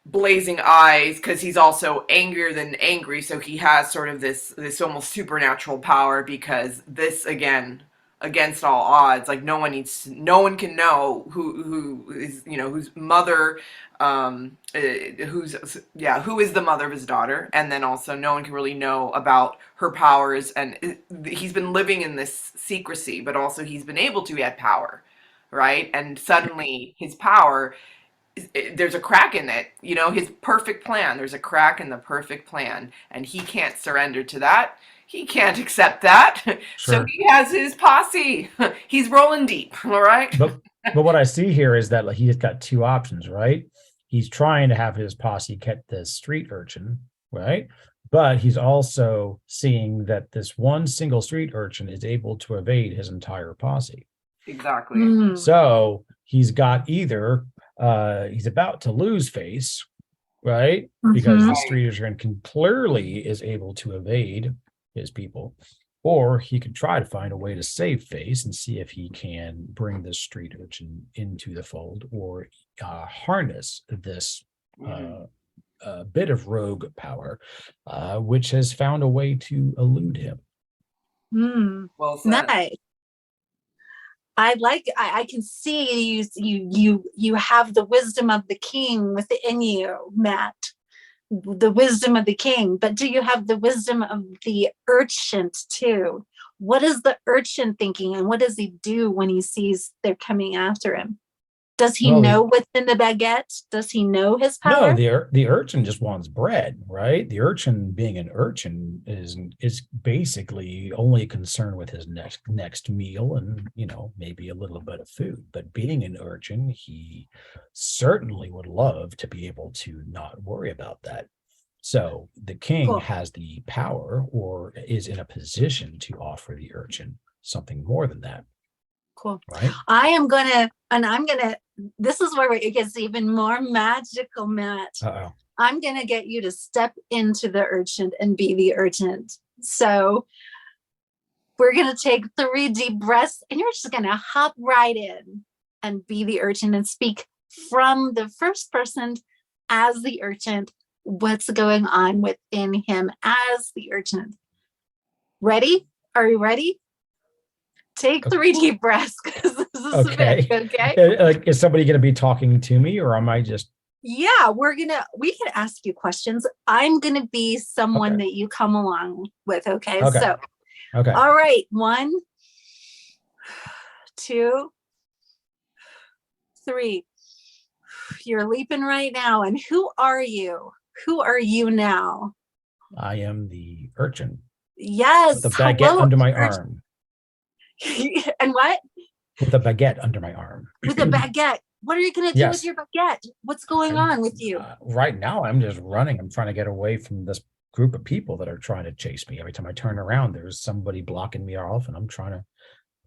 blazing eyes, because he's also angrier than angry, so he has sort of this almost supernatural power, because this, again, against all odds, like no one can know who is, whose mother, who is the mother of his daughter, and then also no one can really know about her powers, and he's been living in this secrecy, but also he's been able to get power, right? And suddenly his power, there's a crack in it, his perfect plan, there's a crack in the perfect plan, and he can't surrender to that. He can't accept that. Sure. So he has his posse. He's rolling deep, all right? But what I see here is that he's got two options, right? He's trying to have his posse get this street urchin, right? But he's also seeing that this one single street urchin is able to evade his entire posse. Exactly. Mm. So he's got either he's about to lose face, right? Because the street urchin clearly is able to evade his people, or he could try to find a way to save face and see if he can bring this street urchin into the fold, or harness this bit of rogue power, which has found a way to elude him. Well said. Nice. I can see you have the wisdom of the king within you, Matt. The wisdom of the king, but do you have the wisdom of the urchin too? What is the urchin thinking, and what does he do when he sees they're coming after him? Does he know what's in the baguette? Does he know his power? No, the urchin just wants bread, right? The urchin, being an urchin, is basically only concerned with his next meal and maybe a little bit of food. But being an urchin, he certainly would love to be able to not worry about that. So the king has the power, or is in a position to offer the urchin something more than that. Cool. Right. This is where it gets even more magical, Matt. Uh-oh. I'm going to get you to step into the urchin and be the urchin. So We're going to take 3 deep breaths, and you're just going to hop right in and be the urchin and speak from the first person as the urchin, what's going on within him as the urchin. Ready? Are you ready? Take 3 deep breaths, because this is okay. Okay. Like, is somebody going to be talking to me, or am I just? Yeah, we can ask you questions. I'm gonna be someone that you come along with. Okay. So, okay. All right. 1, 2, 3. You're leaping right now. And who are you? Who are you now? I am the urchin. Yes. With a baguette under my arm. And what? With a baguette under my arm. With a baguette. What are you going to do with your baguette? What's going on with you? Right now, I'm just running. I'm trying to get away from this group of people that are trying to chase me. Every time I turn around, there's somebody blocking me off, and I'm trying to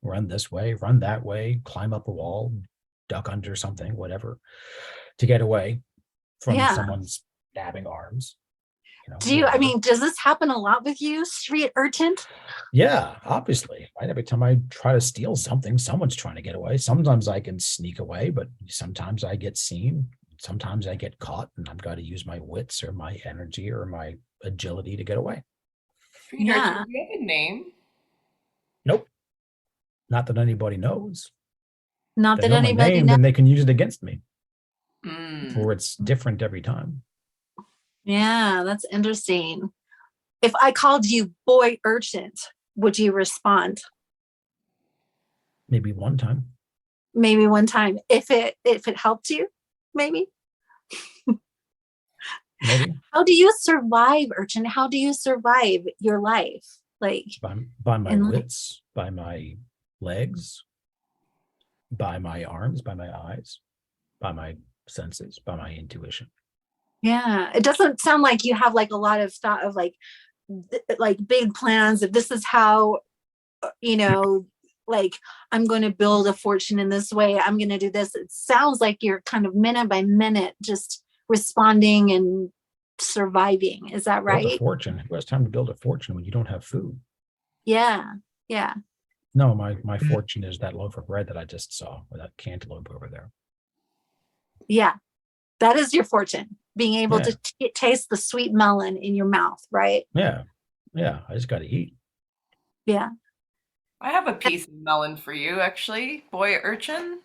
run this way, run that way, climb up a wall, duck under something, whatever, to get away from someone's stabbing arms. Does this happen a lot with you, street urchin? Yeah, obviously. Right? Every time I try to steal something, someone's trying to get away. Sometimes I can sneak away, but sometimes I get seen. Sometimes I get caught, and I've got to use my wits or my energy or my agility to get away. Street urchin, do you have a name? Nope. Not that anybody knows. Not that anybody knows. Then they can use it against me. Or it's different every time. Yeah, that's interesting. If I called you boy urchin, would you respond? Maybe one time. Maybe one time. If it helped you, maybe. Maybe. How do you survive, urchin? How do you survive your life? Like by my wits, by my legs, by my arms, by my eyes, by my senses, by my intuition. Yeah, it doesn't sound like you have like a lot of thought of like big plans. If this is how, like I'm going to build a fortune in this way, I'm going to do this. It sounds like you're kind of minute by minute just responding and surviving. Is that right? Build a fortune. Who has time to build a fortune when you don't have food? Yeah. No, my fortune is that loaf of bread that I just saw, with that cantaloupe over there. Yeah, that is your fortune. Being able to taste the sweet melon in your mouth, right? Yeah. I just got to eat. Yeah. I have a piece of melon for you, actually, boy urchin.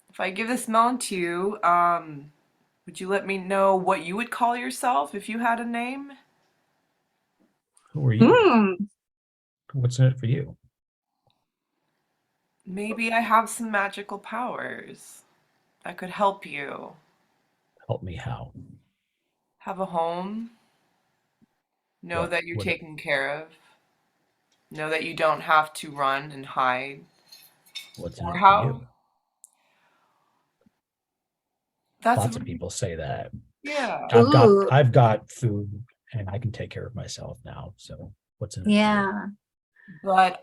If I give this melon to you, would you let me know what you would call yourself if you had a name? Who are you? What's in it for you? Maybe I have some magical powers that could help you. Help me how? Have a home. Know that you're taken care of. Know that you don't have to run and hide. What's in it for you? Lots of people say that. Yeah. I've got food and I can take care of myself now. So what's in it? Yeah. But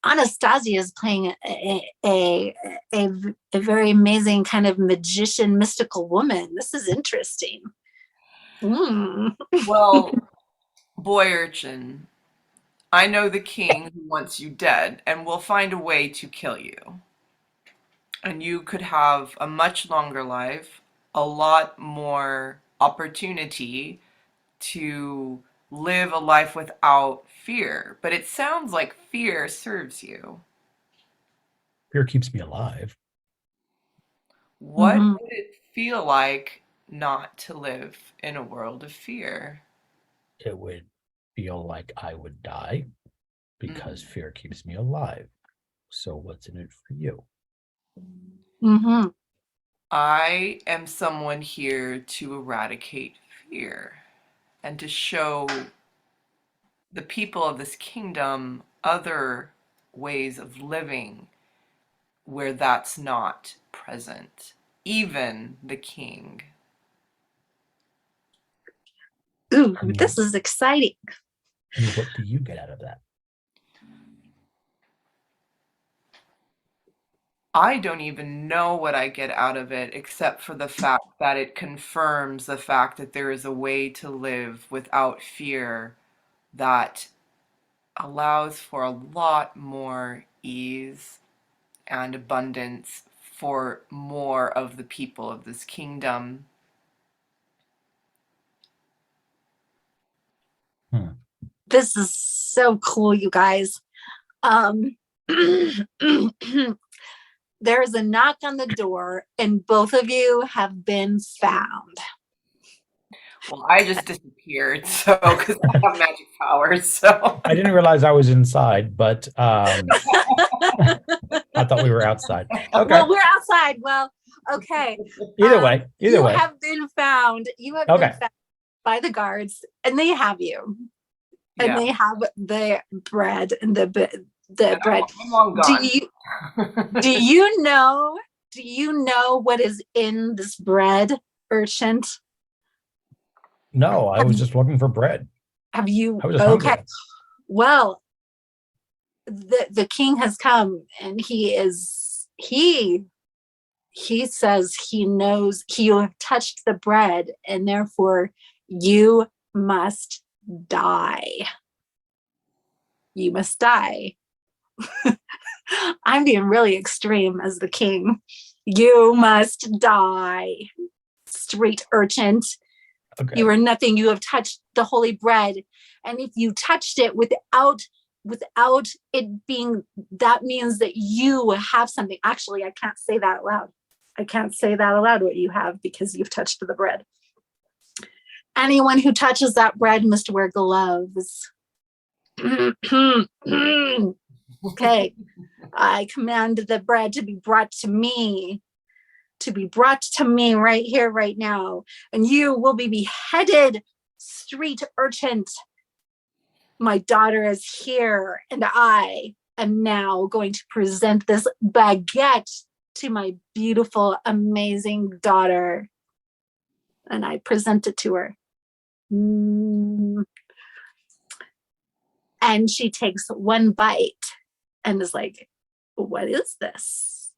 Anastasia is playing a very amazing kind of magician, mystical woman. This is interesting. Well, boy urchin, I know the king who wants you dead and will find a way to kill you. And you could have a much longer life, a lot more opportunity to live a life without fear. But it sounds like fear serves you. Fear keeps me alive. What would it feel like not to live in a world of fear? It would feel like I would die because fear keeps me alive. So what's in it for you? I am someone here to eradicate fear and to show the people of this kingdom other ways of living where that's not present, even the king. Ooh, this is exciting. And what do you get out of that? I don't even know what I get out of it, except for the fact that it confirms the fact that there is a way to live without fear that allows for a lot more ease and abundance for more of the people of this kingdom. This is so cool, you guys. There's a knock on the door, and both of you have been found. Well, I just disappeared, so because I have magic powers. So I didn't realize I was inside, but I thought we were outside. Okay. Well, we're outside. Well, okay. Either way. You have been found. You have been found by the guards, and they have you. And they have the bread and the bread. I'm long gone. Do you know what is in this bread, Urchin? No, I was just looking for bread. Have you? I was just hungry. Well, the king has come, and he says he knows you have touched the bread, and therefore you must die. You must die. I'm being really extreme as the king. You must die, street urchin. Okay. You are nothing. You have touched the holy bread, and if you touched it without it being, that means that you have something. Actually, I can't say that aloud. I can't say that aloud what you have, because you've touched the bread. Anyone who touches that bread must wear gloves. Okay. I command the bread to be brought to me. Right here, right now. And you will be beheaded, street urchin. My daughter is here, and I am now going to present this baguette to my beautiful, amazing daughter. And I present it to her. And she takes one bite and is like, what is this?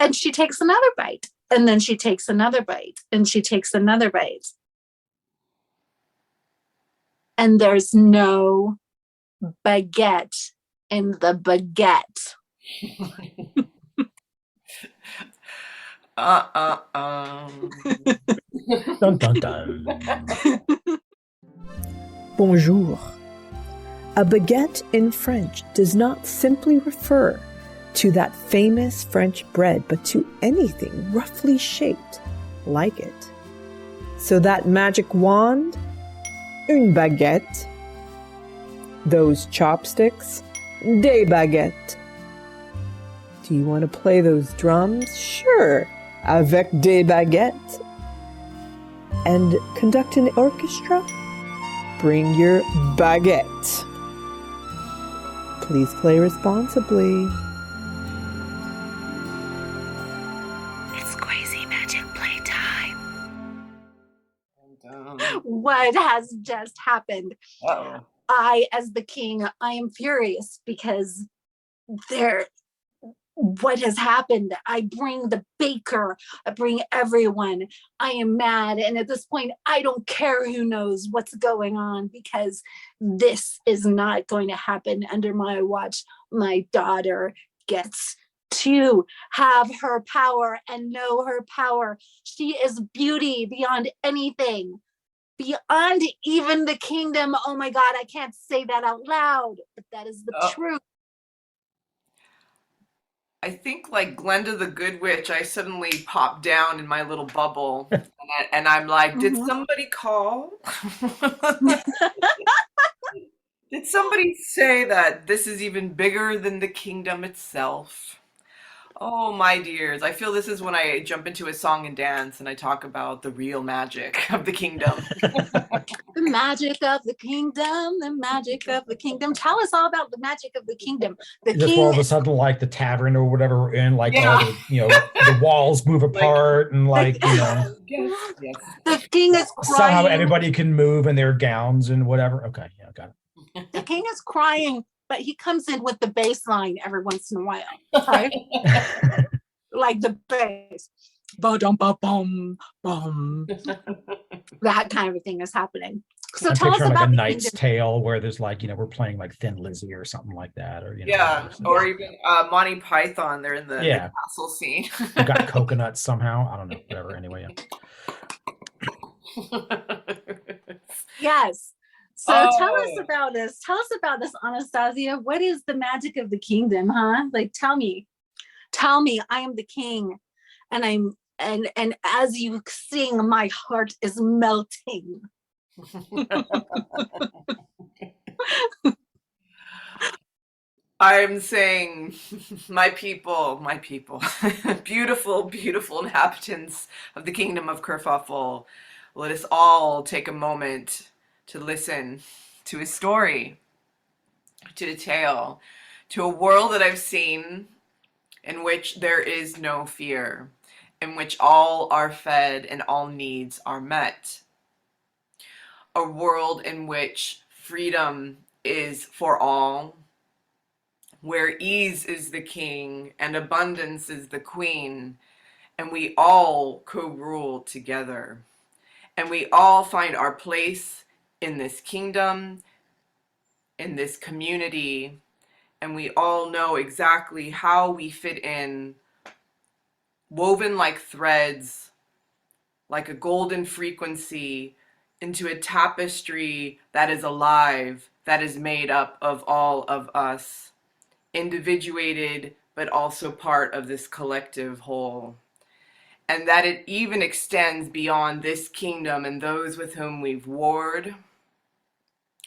And she takes another bite, and then she takes another bite, and she takes another bite. And there's no baguette in the baguette. Dun, dun, dun. Bonjour. A baguette in French does not simply refer to that famous French bread, but to anything roughly shaped like it. So that magic wand, une baguette. Those chopsticks, des baguettes. Do you want to play those drums? Sure, avec des baguettes. And conduct an orchestra? Bring your baguette. Please play responsibly. It's crazy magic playtime. What has just happened? Uh-oh. I, as the king, I am furious because what has happened? I bring the baker, I bring everyone. I am mad. And at this point, I don't care who knows what's going on, because this is not going to happen under my watch. My daughter gets to have her power and know her power. She is beauty beyond anything, beyond even the kingdom. Oh my God, I can't say that out loud, but that is the truth. I think, like Glenda the Good Witch, I suddenly popped down in my little bubble, and I'm like, did somebody call? Did somebody say that this is even bigger than the kingdom itself? Oh, my dears, I feel this is when I jump into a song and dance and I talk about the real magic of the kingdom. The magic of the kingdom, the magic of the kingdom. Tell us all about the magic of the kingdom. Just all of a sudden, like the tavern or whatever we're in, like all the, the walls move apart, and yes. The king is crying. Somehow everybody can move in their gowns and whatever. Okay, yeah, got it. The king is crying, but he comes in with the bass line every once in a while, right? Like the bass. Ba-dum-ba-bum, bum. That kind of a thing is happening. So I'm tell us picturing like about a the Knight's kingdom. Tale where there's like, we're playing like Thin Lizzy or something like that, or or even Monty Python. They're in the castle scene. You got coconuts somehow. I don't know. Whatever. Anyway. Yes. So tell us about this. Tell us about this, Anastasia. What is the magic of the kingdom, huh? Like, tell me. I am the king, and and as you sing, my heart is melting. I'm saying, my people, beautiful, beautiful inhabitants of the kingdom of Kerfuffle, let us all take a moment to listen to a story, to a tale, to a world that I've seen in which there is no fear, in which all are fed and all needs are met. A world in which freedom is for all, where ease is the king and abundance is the queen, and we all co-rule together. And we all find our place in this kingdom, in this community, and we all know exactly how we fit in, woven like threads, like a golden frequency, into a tapestry that is alive, that is made up of all of us, individuated, but also part of this collective whole. And that it even extends beyond this kingdom and those with whom we've warred,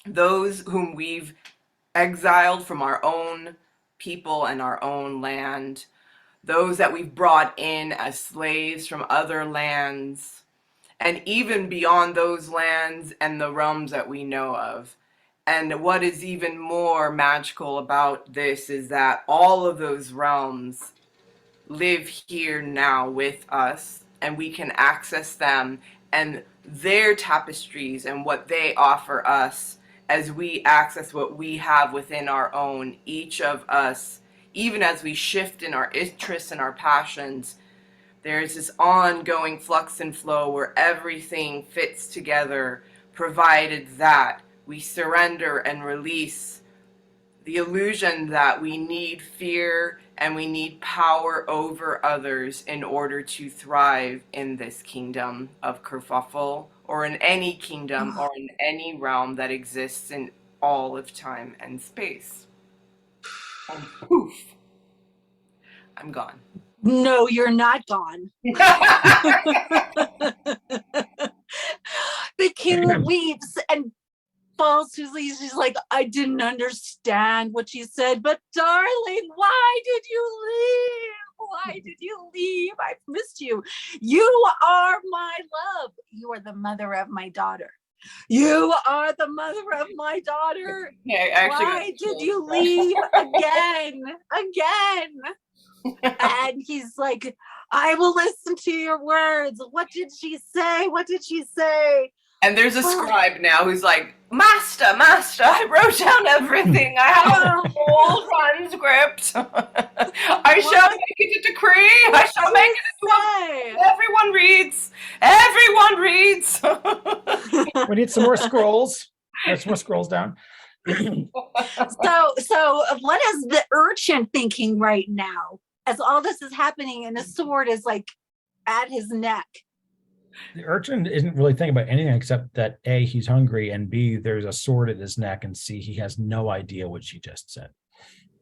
those whom we've exiled from our own people and our own land, those that we've brought in as slaves from other lands, and even beyond those lands and the realms that we know of. And what is even more magical about this is that all of those realms live here now with us, and we can access them and their tapestries and what they offer us as we access what we have within our own, each of us, even as we shift in our interests and our passions. There's this ongoing flux and flow where everything fits together, provided that we surrender and release the illusion that we need fear and we need power over others in order to thrive in this kingdom of Kerfuffle, or in any kingdom or in any realm that exists in all of time and space. And poof, I'm gone. No, you're not gone. The king weeps and falls to his knees. She's like, I didn't understand what she said, but darling, why did you leave? Why did you leave? I've missed you. You are my love. You are the mother of my daughter. You are the mother of my daughter. Yeah, why did you leave again? And he's like, I will listen to your words. What did she say? What did she say? And there's a scribe now who's like, Master, I wrote down everything. I have a whole transcript. I shall make it a decree. I shall make it a... Everyone reads. We need some more scrolls. There's some more scrolls down. So what is the urchin thinking right now as all this is happening and the sword is like at his neck? The urchin isn't really thinking about anything except that A, he's hungry, and B, there's a sword at his neck, and C, he has no idea what she just said.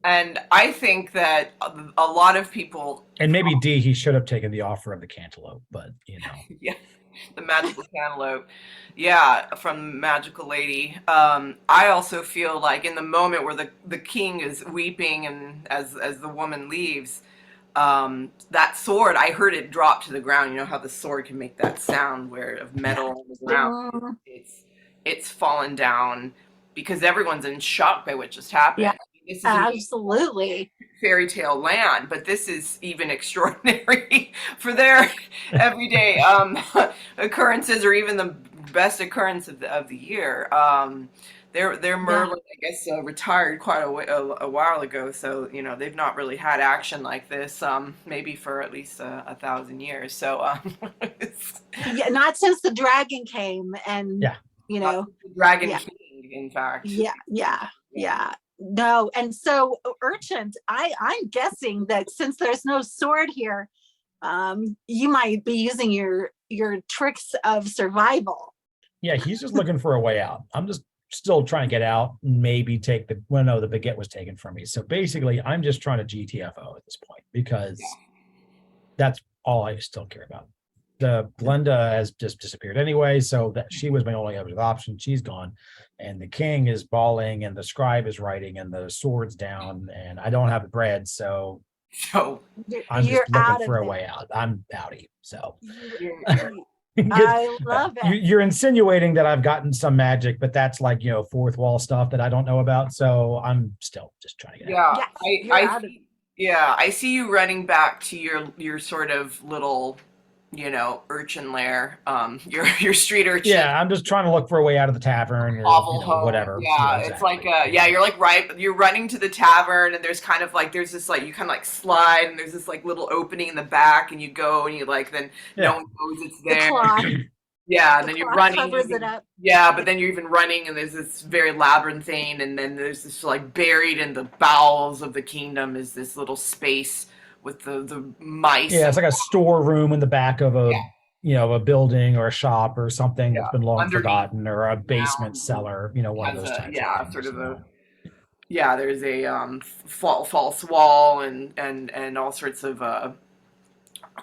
And I think that a lot of people... And maybe D, he should have taken the offer of the cantaloupe, but, Yeah, the magical cantaloupe. Yeah, from Magical Lady. I also feel like in the moment where the king is weeping and as the woman leaves, that sword, I heard it drop to the ground. You know how the sword can make that sound where of metal on the ground. It's fallen down because everyone's in shock by what just happened. Yeah, this is absolutely fairy tale land, but this is even extraordinary for their everyday occurrences, or even the best occurrence of the year. Their Merlin, I guess, retired quite a while ago, so they've not really had action like this, maybe for at least 1,000 years. So yeah, not since the dragon came and you know. The Dragon Yeah. King, in fact. Yeah. No, and so urchins, I'm guessing that since there's no sword here, you might be using your tricks of survival. Yeah, he's just looking for a way out. I'm just still trying to get out, maybe take the, well, no, the baguette was taken from me. So basically, I'm just trying to GTFO at this point because that's all I still care about. The Glenda has just disappeared anyway, so that she was my only other option. She's gone, and the king is bawling, and the scribe is writing, and the sword's down, and I don't have the bread, so I'm just looking for a way out. I'm outie. So I love it. You're insinuating that I've gotten some magic, but that's like, fourth wall stuff that I don't know about. So I'm still just trying to get out. I see you running back to your sort of little, urchin lair, your street urchin. Yeah, I'm just trying to look for a way out of the tavern or whatever. Yeah, exactly. It's like you're running to the tavern, and there's kind of like you kind of like slide, and there's this like little opening in the back, and you go, and you then no one knows it's there. And then you're running. Covers it up. Yeah, but then you're even running, and there's this very labyrinthine, and then there's this like buried in the bowels of the kingdom is this little space with the mice. Yeah, it's like a storeroom in the back of a a building or a shop or something that's been long forgotten, or a basement cellar, one of those types of things. There's a false wall and all sorts of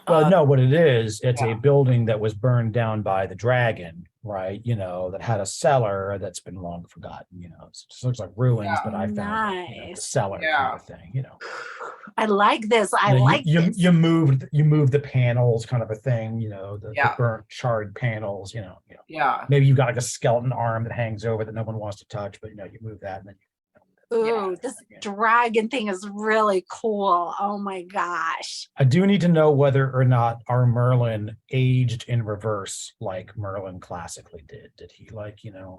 no, what it is, it's a building that was burned down by the dragon, right? That had a cellar that's been long forgotten. It just looks like ruins, but I found the cellar kind of thing. I like this. I like this. You moved the panels, kind of a thing. The burnt, charred panels. Maybe you've got like a skeleton arm that hangs over that no one wants to touch, but you move that and then. Ooh, this dragon thing is really cool. Oh my gosh. I do need to know whether or not our Merlin aged in reverse like Merlin classically did. Did he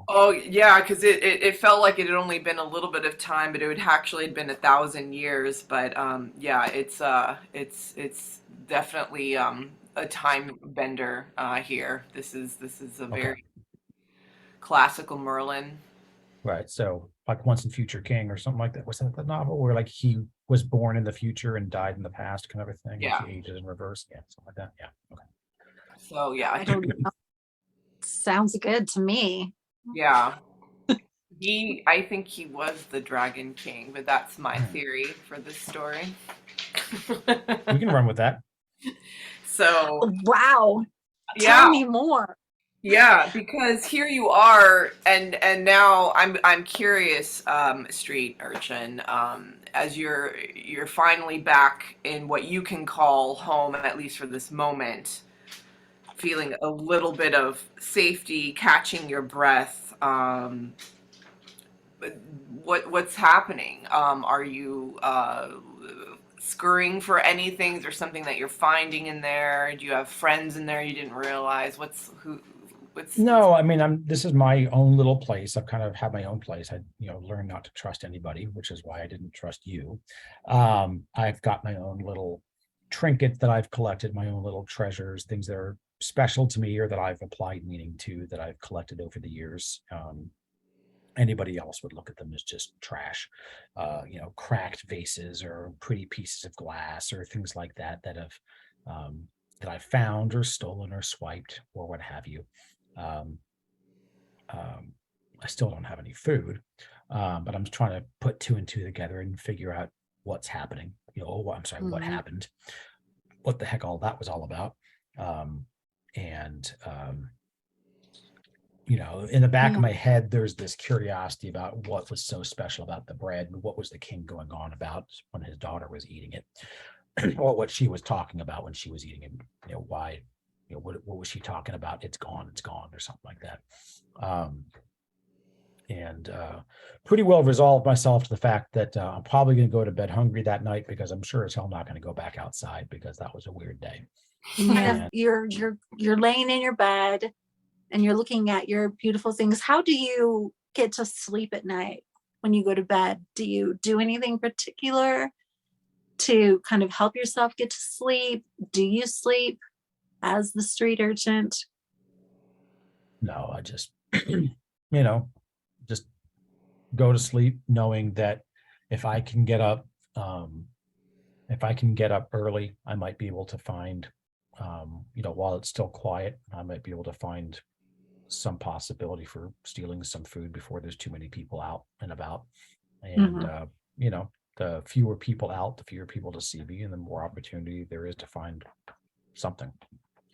Oh yeah, because it felt like it had only been a little bit of time, but it would actually been 1,000 years. But it's definitely a time bender here. This is a very classical Merlin. Right. So like Once and Future King or something like that. Was that the novel where like he was born in the future and died in the past kind of a thing? Yeah. Like he ages in reverse. Yeah, something like that. Yeah. Okay. So yeah. I don't know. Sounds good to me. Yeah. I think he was the Dragon King, but that's my theory for this story. We can run with that. So wow. Tell me more. Yeah, because here you are, and now I'm curious, street urchin, as you're finally back in what you can call home, at least for this moment, feeling a little bit of safety, catching your breath. What's happening? Are you scurrying for anything? Is there something that you're finding in there? Do you have friends in there you didn't realize? No, I mean, this is my own little place. I've kind of had my own place. I, learned not to trust anybody, which is why I didn't trust you. I've got my own little trinkets that I've collected, my own little treasures, things that are special to me or that I've applied meaning to that I've collected over the years. Anybody else would look at them as just trash, cracked vases or pretty pieces of glass or things like that that I found or stolen or swiped or what have you. I still don't have any food, but I'm trying to put two and two together and figure out what's happening. What happened, what the heck all that was all about. In the back of my head, there's this curiosity about what was so special about the bread and what was the king going on about when his daughter was eating it, or what she was talking about when she was eating it. Why, what was she talking about? It's gone, or something like that. Pretty well resolved myself to the fact that I'm probably going to go to bed hungry that night because I'm sure as hell not going to go back outside because that was a weird day. And you're laying in your bed and you're looking at your beautiful things. How do you get to sleep at night when you go to bed? Do you do anything particular to kind of help yourself get to sleep? Do you sleep as the street urchin? No, I just just go to sleep knowing that if I can get up early, I might be able to find, while it's still quiet, I might be able to find some possibility for stealing some food before there's too many people out and about. And, the fewer people out, the fewer people to see me, and the more opportunity there is to find something.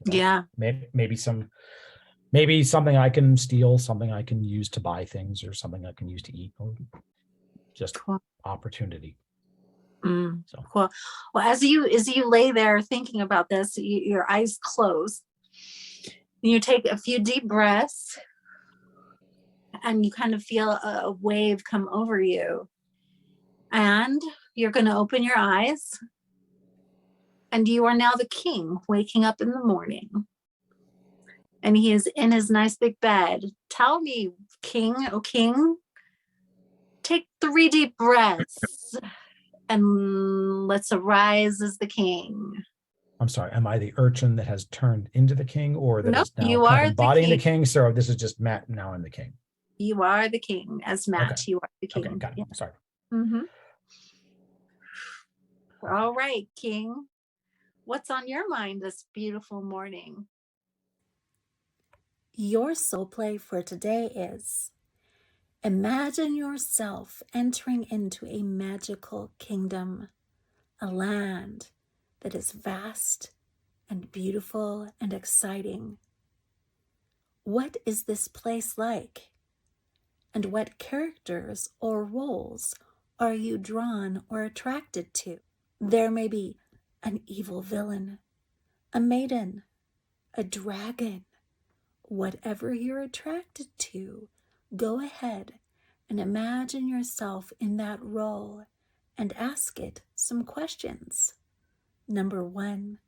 Yeah. Maybe something I can steal, something I can use to buy things, or something I can use to eat, or just Cool. opportunity. So cool. Well, as you lay there thinking about this, your eyes close, you take a few deep breaths, and you kind of feel a wave come over you, and you're going to open your eyes, and you are now the king waking up in the morning, and he is in his nice big bed. Tell me, king, oh king, take 3 deep breaths and let's arise as the king. I'm sorry, am I the urchin that has turned into the king, or that is now you kind are of embodying the the king? So this is just Matt, now I'm the king. You are the king. As Matt, Okay. you are the king. Okay, got it. Yeah. Sorry. All right, king. What's on your mind this beautiful morning? Your soul play for today is: imagine yourself entering into a magical kingdom, a land that is vast and beautiful and exciting. What is this place like? And what characters or roles are you drawn or attracted to? There may be an evil villain, a maiden, a dragon. Whatever you're attracted to, go ahead and imagine yourself in that role and ask it some questions. Number 1,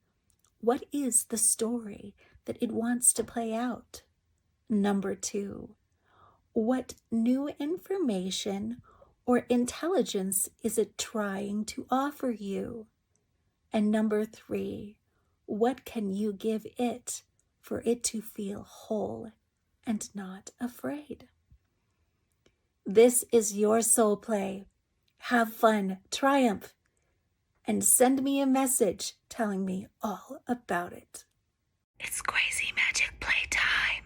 what is the story that it wants to play out? Number 2, what new information or intelligence is it trying to offer you? And number 3, what can you give it for it to feel whole and not afraid? This is your soul play. Have fun, triumph, and send me a message telling me all about it. It's Crazy Magic Playtime.